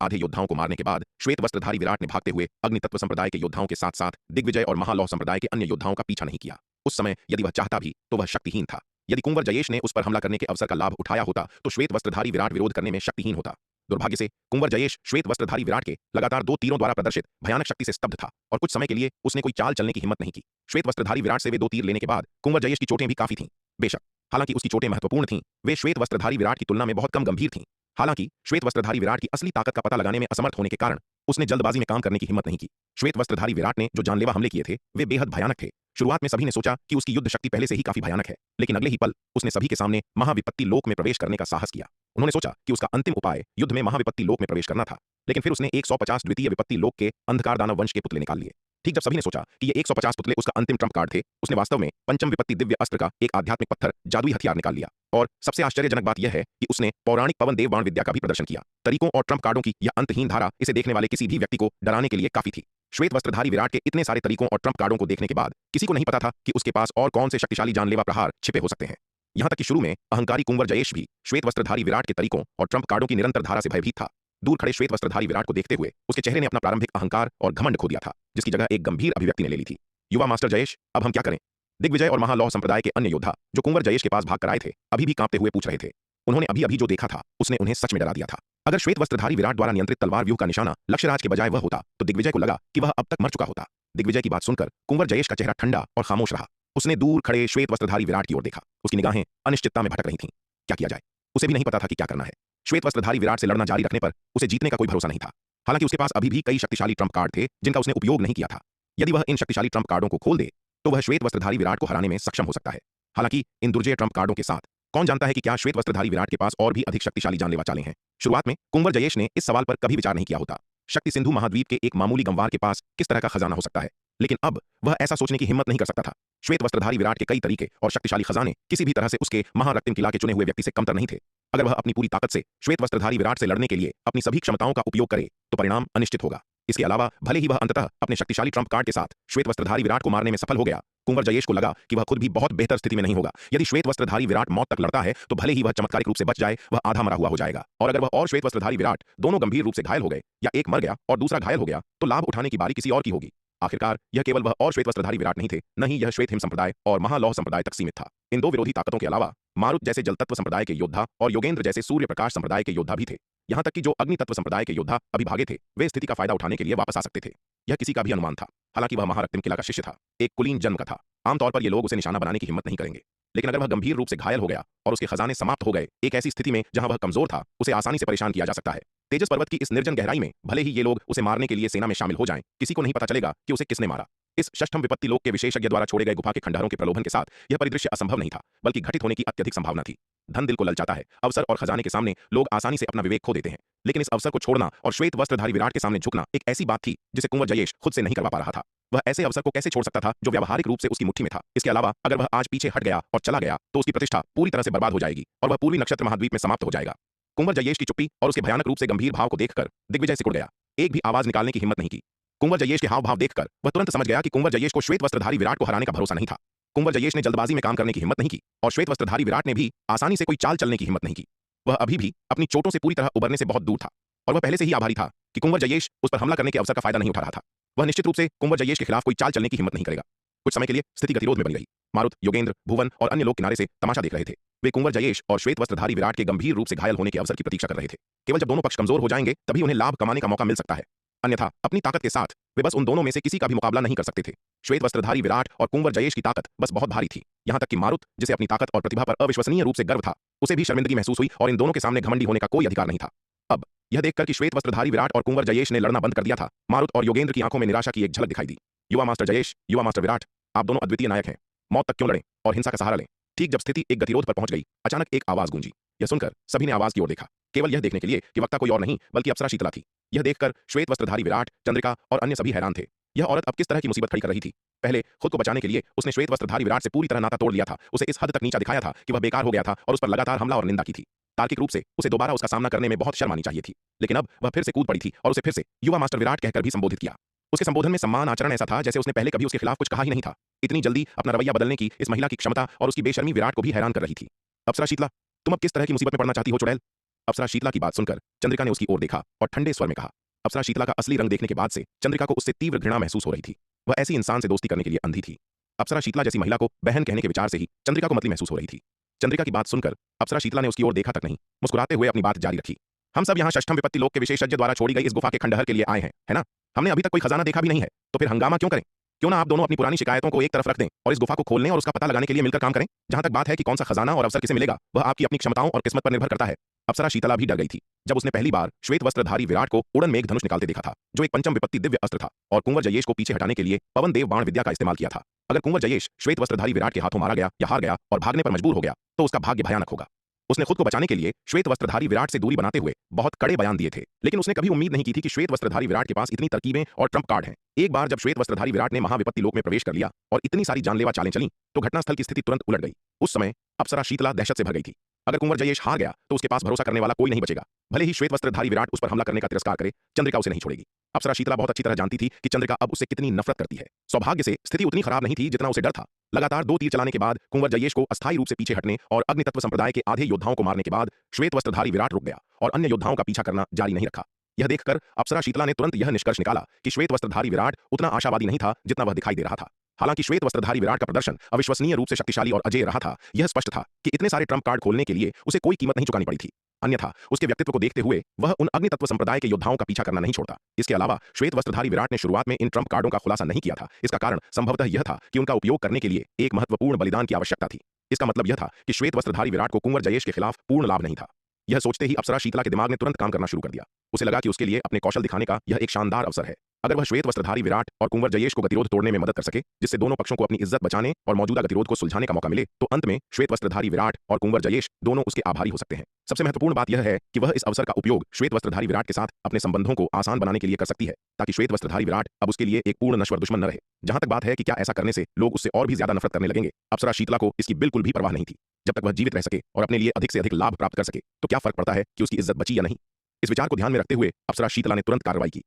आधे योद्धाओं को मारने के बाद श्वेत वस्त्रधारी विराट ने भागते हुए अग्नितत्व संप्रदाय के योद्धाओं के साथ साथ दिग्विजय और महालौह संप्रदाय के अन्य योद्धाओं का पीछा नहीं किया। उस समय यदि वह चाहता भी तो वह शक्तिहीन था। यदि कुंवर जयेश ने उस पर हमला करने के अवसर का लाभ उठाया होता तो श्वेत वस्त्रधारी विराट विरोध करने में शक्तिहीन होता। दुर्भाग्य से कुंवर जयेश श्वेत वस्त्रधारी विराट के लगातार 2 तीरों द्वारा प्रदर्शित भयानक शक्ति से स्तब्ध था और कुछ समय के लिए उसने कोई चाल चलने की हिम्मत नहीं की। श्वेत वस्त्रधारी विराट से वे 2 तीर लेने के बाद कुंवर जयेश की चोटें भी काफी थीं। बेशक हालांकि उसकी चोटें महत्वपूर्ण थीं, वे श्वेत वस्त्रधारी विराट की तुलना में बहुत कम गंभीर थीं। हालांकि श्वेत वस्त्रधारी विराट की असली ताकत का पता लगाने में असमर्थ होने के कारण उसने जल्दबाजी में काम करने की हिम्मत नहीं की। श्वेत वस्त्रधारी विराट ने जो जानलेवा हमले किए थे वे बेहद भयानक थे। शुरुआत में सभी ने सोचा कि उसकी युद्ध शक्ति पहले से ही काफी भयानक है, लेकिन अगले ही पल उसने सभी के सामने महाविपत्ति लोक में प्रवेश करने का साहस किया। उन्होंने सोचा कि उसका अंतिम उपाय युद्ध में महाविपत्ति लोक में प्रवेश करना था, लेकिन फिर उसने 150 द्वितीय विपत्ति लोक के अंधकार दानव वंश के पुतले निकाल लिए। ठीक जब सभी ने सोचा कि ये 150 पुतले उसका अंतिम ट्रम्प कार्ड थे, उसने वास्तव में पंचम विपत्ति दिव्य अस्त्र का एक आध्यात्मिक पत्थर जादुई हथियार निकाल लिया। और सबसे आश्चर्यजनक बात यह है कि उसने पौराणिक पवन देव बाण विद्या का भी प्रदर्शन किया। तरीकों और ट्रम्प कार्डों की यह अंतहीन धारा इसे देखने वाले किसी भी व्यक्ति को डराने के लिए काफी थी। श्वेत वस्त्रधारी विराट के इतने सारे तरीकों और ट्रम्प कार्डों को देखने के बाद किसी को नहीं पता था कि उसके पास और कौन से शक्तिशाली जानलेवा प्रहार छिपे हो सकते हैं। यहां तक कि शुरू में अहंकारी कुंवर जयेश भी श्वेत वस्त्रधारी विराट के तरीकों और ट्रम्प कार्डों की निरंतर धारा से भयभीत था। दूर खड़े श्वेत वस्त्रधारी विराट को देखते हुए उसके चेहरे ने अपना प्रारंभिक अहंकार और घमंड खो दिया था, जिसकी जगह एक गंभीर अभिव्यक्ति ने ले ली थी। युवा मास्टर जयेश, अब हम क्या करें? दिग्विजय और महालौह संप्रदाय के अन्य योद्धा जो कुंवर जयेश के पास भाग कर आए थे अभी भी कांपते हुए पूछ रहे थे। उन्होंने अभी अभी जो देखा था उसने उन्हें सच में डरा दिया था। अगर श्वेत वस्त्रधारी विराट द्वारा नियंत्रित तलवार व्यूह का निशाना लक्ष्यराज के बजाय वह होता तो दिग्विजय को लगा कि वह अब तक मर चुका होता। दिग्विजय की बात सुनकर कुंवर जयेश का चेहरा ठंडा और खामोश रहा। उसने दूर खड़े श्वेत वस्त्रधारी विराट की ओर देखा। उसकी निगाहें अनिश्चितता में भटक रही थीं। क्या किया जाए? उसे भी नहीं पता था कि क्या करना है। श्वेत वस्त्रधारी विराट से लड़ना जारी रखने पर उसे जीतने का कोई भरोसा नहीं था। हालांकि उसके पास अभी भी कई शक्तिशाली ट्रम्प कार्ड थे जिनका उसने उपयोग नहीं किया था। यदि वह इन शक्तिशाली ट्रम्प कार्डों को खोल दे तो वह श्वेत वस्त्रधारी विराट को हराने में सक्षम हो सकता है। हालांकि इन दुर्जय ट्रम्प कार्डों के साथ कौन जानता है कि क्या श्वेत वस्त्रधारी विराट के पास और भी अधिक शक्तिशाली जानलेवा चालें हैं। शुरुआत में कुंवर जयेश ने इस सवाल पर कभी विचार नहीं किया होता। शक्ति सिंधु महाद्वीप के एक मामूली गंवार के पास किस तरह का खजाना हो सकता है, लेकिन अब वह ऐसा सोचने की हिम्मत नहीं कर सकता था। श्वेत वस्त्रधारी विराट के कई तरीके और शक्तिशाली खजाने किसी भी तरह से उसके महारक्तिम किला के चुने हुए व्यक्ति से कमतर नहीं थे। अगर वह अपनी पूरी ताकत से श्वेत वस्त्रधारी विराट से लड़ने के लिए अपनी सभी क्षमताओं का उपयोग करे तो परिणाम अनिश्चित होगा। इसके अलावा भले ही वह अंततः अपने शक्तिशाली ट्रम्प कार्ड के साथ श्वेत वस्त्रधारी विराट को मारने में सफल हो गया, कुंवर जयेश को लगा कि वह खुद भी बहुत बेहतर स्थिति में नहीं होगा। यदि श्वेत वस्त्रधारी विराट मौत तक लड़ता है तो भले ही वह चमत्कारिक रूप से बच जाए, वह आधा मरा हुआ हो जाएगा। और अगर वह और श्वेत वस्त्रधारी विराट दोनों गंभीर रूप से घायल हो गए या एक मर गया और दूसरा घायल हो गया तो लाभ उठाने की बारी किसी और की होगी। आखिरकार यह केवल वह और श्वेत वस्त्रधारी विराट नहीं थे, न ही यह श्वेत हिम संप्रदाय और महालौह संप्रदाय तक सीमित था। इन दो विरोधी ताकतों के अलावा मारुत जैसे जल तत्व संप्रदाय के योद्धा और योगेंद्र जैसे सूर्य प्रकाश संप्रदाय के योद्धा भी थे। यहाँ तक कि जो अग्नि तत्व संप्रदाय के योद्धा अभी भागे थे, वे स्थिति का फायदा उठाने के लिए वापस आ सकते थे। यह किसी का भी अनुमान था। हालांकि वह महारक्तिम किला का शिष्य था, एक कुलीन जन्म का था। आमतौर पर ये लोग उसे निशाना बनाने की हिम्मत नहीं करेंगे, लेकिन अगर वह गंभीर रूप से घायल हो गया और उसके खजाने समाप्त हो गए, एक ऐसी स्थिति में जहां वह कमजोर था, उसे आसानी से परेशान किया जा सकता है। तेजस पर्वत की इस निर्जन गहराई में भले ही ये लोग उसे मारने के लिए सेना में शामिल हो जाएं, किसी को नहीं पता चलेगा कि उसे किसने मारा। इस षष्ठम विपत्ति लोक के विशेषज्ञ द्वारा छोड़े गए गुफा के खंडहरों के प्रलोभन के साथ यह परिदृश्य असंभव नहीं था, बल्कि घटित होने की अत्यधिक संभावना थी। धन दिल को ललचाता है, अवसर और खजाने के सामने लोग आसानी से अपना विवेक खो देते हैं, लेकिन इस अवसर को छोड़ना और श्वेत वस्त्रधारी विराट के सामने झुकना एक ऐसी बात थी जिसे कुंवर जयेश खुद से नहीं करवा पा रहा था। वह ऐसे अवसर को कैसे छोड़ सकता था जो व्यावहारिक रूप से उसकी मुट्ठी में था। इसके अलावा अगर वह आज पीछे हट गया और चला गया तो उसकी प्रतिष्ठा पूरी तरह से बर्बाद हो जाएगी और वह पूर्वी नक्षत्र महाद्वीप में समाप्त हो जाएगा। कुंवर जयेश की चुप्पी और उसके भयानक रूप से गंभीर भाव को देखकर दिग्विजय सिकुड़ गया। एक भी आवाज निकालने की हिम्मत नहीं की। कुंवर जयेश के हाव भाव देखकर वह तुरंत समझ गया कि कुंवर जयेश को श्वेत वस्त्रधारी विराट को हराने का भरोसा नहीं था। कुंवर जयेश ने जल्दबाजी में काम करने की हिम्मत नहीं की और श्वेत वस्त्रधारी विराट ने भी आसानी से कोई चाल चलने की हिम्मत नहीं की। वह अभी भी अपनी चोटों से पूरी तरह उबरने से बहुत दूर था और वह पहले से ही आभारी था कि कुंवर जयेश उस पर हमला करने के अवसर का फायदा नहीं उठा रहा था। वह निश्चित रूप से कुंवर जयेश के खिलाफ कोई चाल चलने की हिम्मत नहीं करेगा। कुछ समय के लिए स्थिति गतिरोध में बन गई। मारुत, योगेंद्र, भुवन और अन्य लोग किनारे से तमाशा देख रहे थे। वे कुंवर जयेश और श्वेत वस्त्रधारी विराट के गंभीर रूप से घायल होने के अवसर की प्रतीक्षा कर रहे थे। केवल जब दोनों पक्ष कमजोर हो जाएंगे तभी उन्हें लाभ कमाने का मौका मिल सकता है, अन्यथा अपनी ताकत के साथ वे बस उन दोनों में से किसी का भी मुकाबला नहीं कर सकते थे। श्वेत वस्त्रधारी विराट और कुंवर जयेश की ताकत बस बहुत भारी थी। यहां तक कि मारुत, जिसे अपनी ताकत और प्रतिभा पर अविश्वसनीय रूप से गर्व था, उसे भी शर्मिंदगी महसूस हुई और इन दोनों के सामने घमंडी होने का कोई अधिकार नहीं था। अब यह देखकर कि श्वेत वस्त्रधारी विराट और कुंवर जयेश ने लड़ना बंद कर दिया था, मारुत और योगेंद्र की आंखों में निराशा की एक झलक दिखाई दी। युवा मास्टर जयेश, युवा मास्टर विराट, आप दोनों अद्वितीय नायक हैं। मौत तक क्यों लड़ें और हिंसा का सहारा लें। ठीक जब स्थिति एक गतिरोध पर पहुंच गई, अचानक एक आवाज गूंजी। यह सुनकर सभी ने आवाज की ओर देखा, केवल यह देखने के लिए कि वक्ता कोई और नहीं बल्कि अप्सरा शीतला थी। यह देखकर श्वेत वस्त्रधारी विराट, चंद्रिका और अन्य सभी हैरान थे। यह औरत अब किस तरह की मुसीबत खड़ी कर रही थी। पहले खुद को बचाने के लिए उसने श्वेत वस्त्रधारी विराट से पूरी तरह नाता तोड़ लिया था, उसे इस हद तक नीचा दिखाया था कि वह बेकार हो गया था और उस पर लगातार हमला और निंदा की थी। तार्किक रूप से उसे दोबारा उसका सामना करने में बहुत शर्म आनी चाहिए थी, लेकिन अब वह फिर से कूद पड़ी थी और उसे फिर से युवा मास्टर विराट कहकर भी संबोधित किया। उसके संबोधन में सम्मान आचरण ऐसा था जैसे उसने पहले कभी उसके खिलाफ कुछ कहा ही नहीं था। इतनी जल्दी अपना रवैया बदलने की इस महिला की क्षमता और उसकी बेशर्मी विराट को भी हैरान कर रही थी। अप्सरा शीतला, तुम अब किस तरह की मुसीबत में पड़ना चाहती हो चुड़ैल। अप्सरा शीतला की बात सुनकर चंद्रिका ने उसकी ओर देखा और ठंडे स्वर में कहा। अप्सरा शीतला का असली रंग देखने के बाद से चंद्रिका को उससे तीव्र घृणा महसूस हो रही थी। वह ऐसी इंसान से दोस्ती करने के लिए अंधी थी। अप्सरा शीतला जैसी महिला को बहन कहने के विचार से ही चंद्रिका को मतली महसूस हो रही थी। चंद्रिका की बात सुनकर अप्सरा शीतला ने उसकी ओर देखा तक नहीं, मुस्कुराते हुए अपनी बात जारी रखी। हम सब यहाँ षष्ठम विपत्ति लोक के विशेषज्ञ द्वारा छोड़ी गई इस गुफा के खंडहर के लिए आए हैं, है ना। हमने अभी तक कोई खजाना देखा भी नहीं है, तो फिर हंगामा क्यों करें। क्यों ना आप दोनों अपनी पुरानी शिकायतों को एक तरफ रख दें और इस गुफा को खोलने और उसका पता लगाने के लिए मिलकर काम करें। जहां तक बात है कि कौन सा खजाना और अवसर किसे मिलेगा, वह आपकी अपनी क्षमताओं और किस्मत पर निर्भर करता है। अप्सरा शीतला भी डर गई थी जब उसने पहली बार श्वेत वस्त्रधारी विराट को उड़न मेघ धनुष निकालते देखा था, जो एक पंचम विपत्ति दिव्य अस्त्र था, और कुंवर जयेश को पीछे हटाने के लिए पवन देव बाण विद्या का इस्तेमाल किया था। अगर कुंवर जयेश श्वेत वस्त्रधारी विराट के हाथों मारा गया या हार गया और भागने पर मजबूर हो गया तो उसका भाग्य भयानक होगा। उसने खुद को बचाने के लिए श्वेत वस्त्रधारी विराट से दूरी बनाते हुए बहुत कड़े बयान दिए थे, लेकिन उसने कभी उम्मीद नहीं की थी कि श्वेत वस्त्रधारी विराट के पास इतनी तरकीबें और ट्रम्प कार्ड हैं। एक बार जब श्वेत वस्त्रधारी विराट ने महाविपत्ति लोक में प्रवेश कर लिया और इतनी सारी जानलेवा चालें चली तो घटनास्थल की स्थिति तुरंत उलट गई। उस समय अप्सरा शीतला दहशत से भर गई थी। अगर कुंवर जयेश हार गया तो उसके पास भरोसा करने वाला कोई नहीं बचेगा। भले ही श्वेत वस्त्रधारी विराट उस पर हमला करने का तिरस्कार करे, चंद्रिका उसे नहीं छोड़ेगी। अप्सरा शीतला बहुत अच्छी तरह जानती थी कि चंद्रिका अब उससे कितनी नफरत करती है। सौभाग्य से स्थिति उतनी खराब नहीं थी जितना उसे डर था। लगातार 2 तीर चलाने के बाद कुंवर जयेश को अस्थायी रूप से पीछे हटने और अग्नि तत्व संप्रदाय के आधे योद्धाओं को मारने के बाद श्वेत वस्त्रधारी विराट रुक गया और अन्य योद्धाओं का पीछा करना जारी नहीं रखा। यह देखकर अप्सरा शीतला ने तुरंत यह निष्कर्ष निकाला कि श्वेत वस्त्रधारी विराट उतना आशावादी नहीं था जितना वह दिखाई दे रहा था। हालांकि श्वेत वस्त्रधारी विराट का प्रदर्शन अविश्वसनीय रूप से शक्तिशाली और अजेय रहा था, यह स्पष्ट था कि इतने सारे ट्रम्प कार्ड खोलने के लिए उसे कोई कीमत नहीं चुकानी पड़ी थी। अन्यथा उसके व्यक्तित्व को देखते हुए वह उन अग्नि तत्व संप्रदाय के योद्धाओं का पीछा करना नहीं छोड़ता। इसके अलावा श्वेत वस्त्रधारी विराट ने शुरुआत में इन ट्रम्प कार्डों का खुलासा नहीं किया था। इसका कारण संभवतः यह था कि उनका उपयोग करने के लिए एक महत्वपूर्ण बलिदान की आवश्यकता थी। इसका मतलब यह था कि श्वेत वस्त्रधारी विराट को कुंवर जयेश के खिलाफ पूर्ण लाभ नहीं था। यह सोचते ही अप्सरा शीतला के दिमाग ने तुरंत काम करना शुरू कर दिया। उसे लगा कि उसके लिए अपने कौशल दिखाने का यह एक शानदार अवसर है। अगर वह श्वेत वस्त्रधारी विराट और कुंवर जयेश को गतिरोध तोड़ने में मदद कर सके, जिससे दोनों पक्षों को अपनी इज्जत बचाने और मौजूदा गतिरोध को सुलझाने का मौका मिले, तो अंत में श्वेत वस्त्रधारी विराट और कुंवर जयेश दोनों उसके आभारी हो सकते हैं। सबसे महत्वपूर्ण बात यह है कि वह इस अवसर का उपयोग श्वेत वस्त्रधारी विराट के साथ अपने संबंधों को आसान बनाने के लिए कर सकती है, ताकि श्वेत वस्त्रधारी विराट अब उसके लिए एक पूर्ण नश्वर दुश्मन न रहे। जहां तक बात है कि क्या ऐसा करने से लोग उससे और भी ज्यादा नफरत करने लगेंगे, अप्सरा शीतला को इसकी बिल्कुल भी परवाह नहीं थी। जब तक वह जीवित रह सके और अपने लिए अधिक से अधिक लाभ प्राप्त कर सके तो क्या फर्क पड़ता है कि उसकी इज्जत बची या नहीं। इस विचार को ध्यान में रखते हुए अप्सरा शीतला ने तुरंत कार्रवाई की।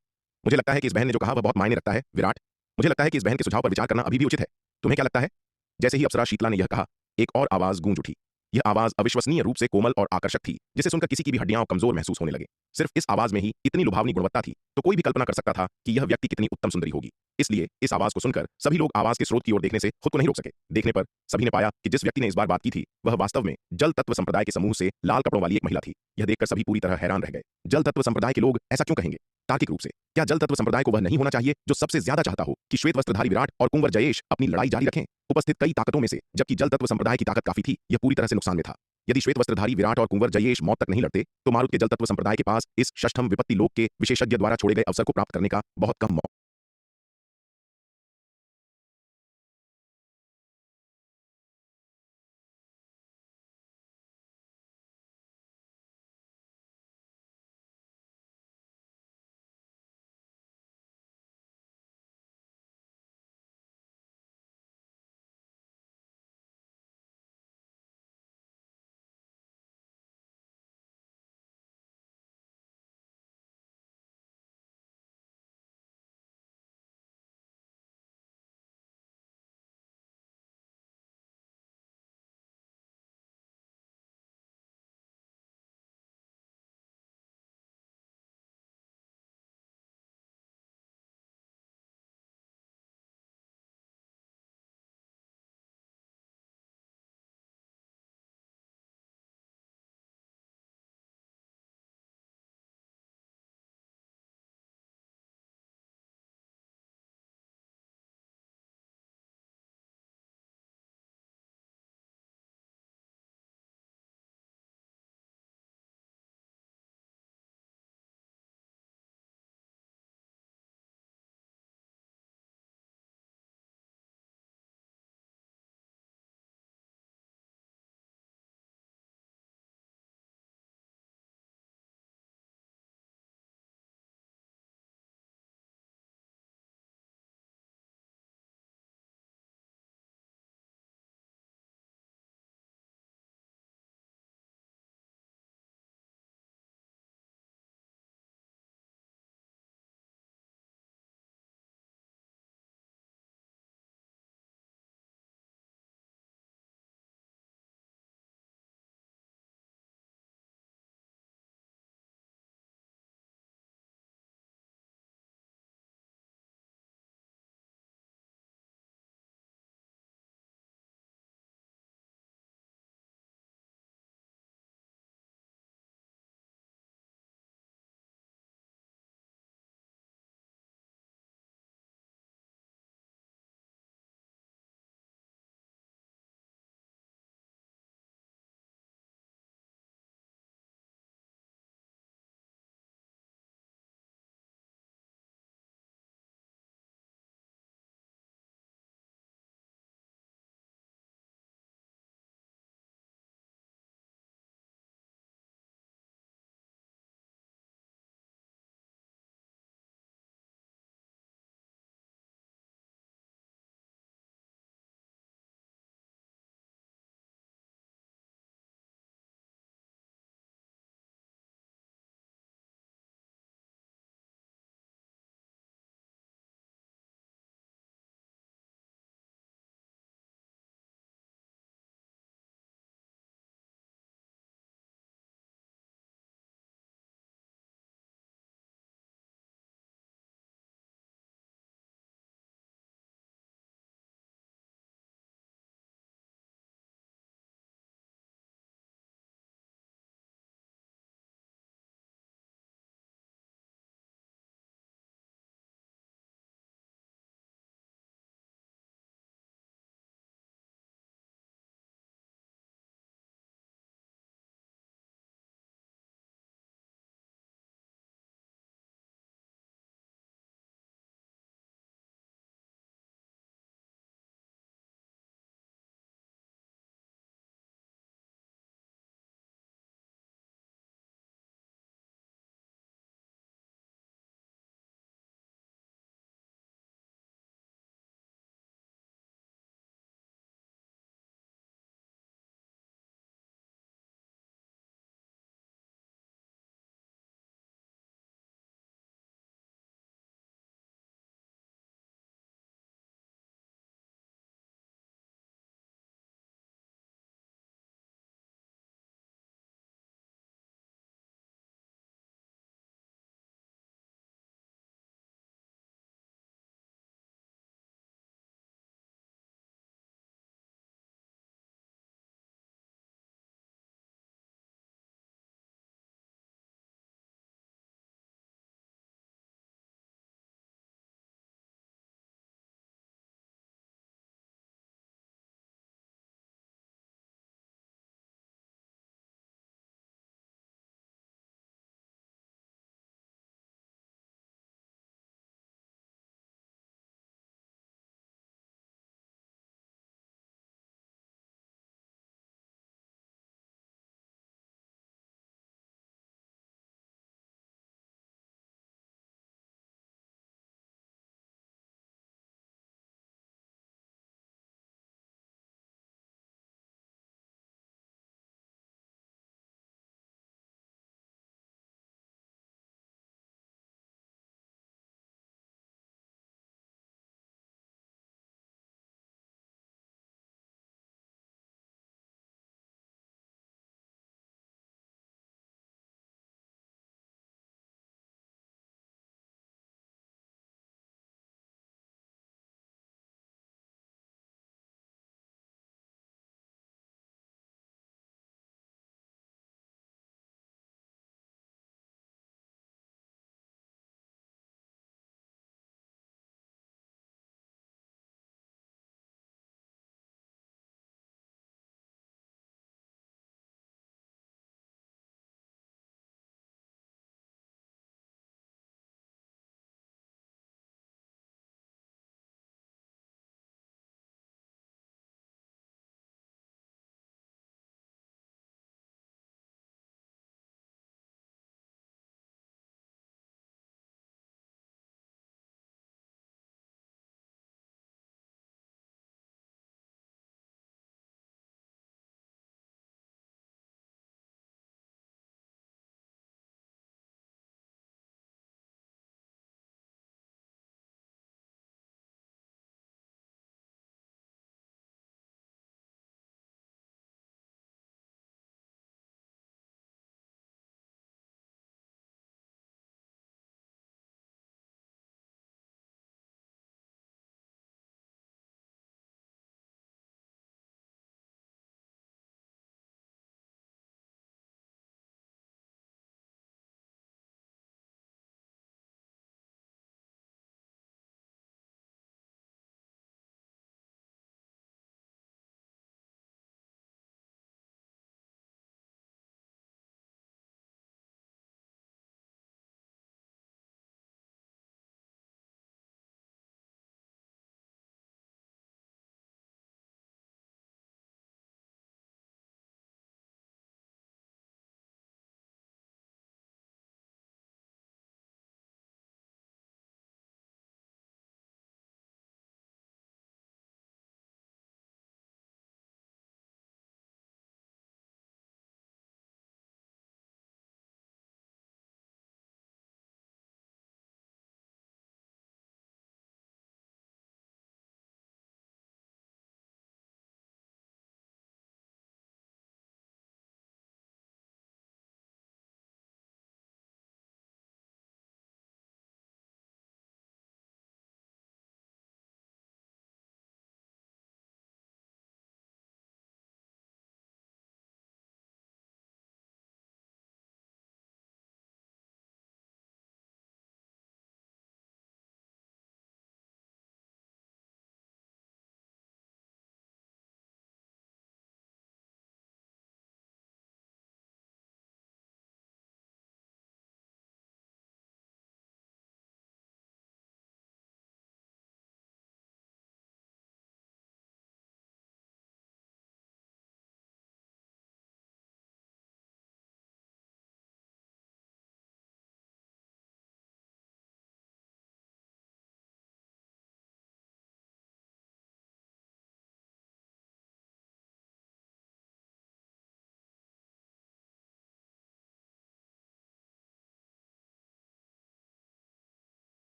मुझे लगता है कि इस बहन ने जो कहा वह बहुत मायने रखता है विराट। मुझे लगता है कि इस बहन के सुझाव पर विचार करना अभी भी उचित है। तुम्हें क्या लगता है? जैसे ही अप्सरा शीतला ने यह कहा, एक और आवाज गूंज उठी। यह आवाज अविश्वसनीय रूप से कोमल और आकर्षक थी, जिसे सुनकर किसी की भी हड्डियां कमजोर महसूस होने लगे। सिर्फ इस आवाज में ही इतनी लुभावनी गुणवत्ता थी, तो कोई भी कल्पना कर सकता था कि यह व्यक्ति कितनी उत्तम सुंदरी होगी। इसलिए इस आवाज को सुनकर सभी लोग आवाज के स्रोत की ओर देखने से खुद को नहीं रोक सके। देखने पर सभी ने पाया कि जिस व्यक्ति ने इस बार बात की थी, वह वास्तव में जल तत्व संप्रदाय के समूह से लाल कपड़ों वाली एक महिला थी। यह देखकर सभी पूरी तरह हैरान रह गए। जल तत्व संप्रदाय के लोग ऐसा क्यों कहेंगे? तार्किक रूप से क्या जल तत्व संप्रदाय को वह नहीं होना चाहिए जो सबसे ज्यादा चाहता हो कि श्वेत वस्त्रधारी विराट और कुंवर जयेश अपनी लड़ाई जारी रखें? उपस्थित कई ताकतों में से जबकि जल तत्व संप्रदाय की ताकत काफी थी, यह पूरी तरह से नुकसान में था। यदि श्वेत वस्त्रधारी विराट और कुंवर जयेश मौत तक नहीं लड़ते, तो मारुत के जल तत्व संप्रदाय के पास इस षष्ठम विपत्ति लोक के विशेषज्ञ द्वारा छोड़े गए अवसर को प्राप्त करने का बहुत कम मौका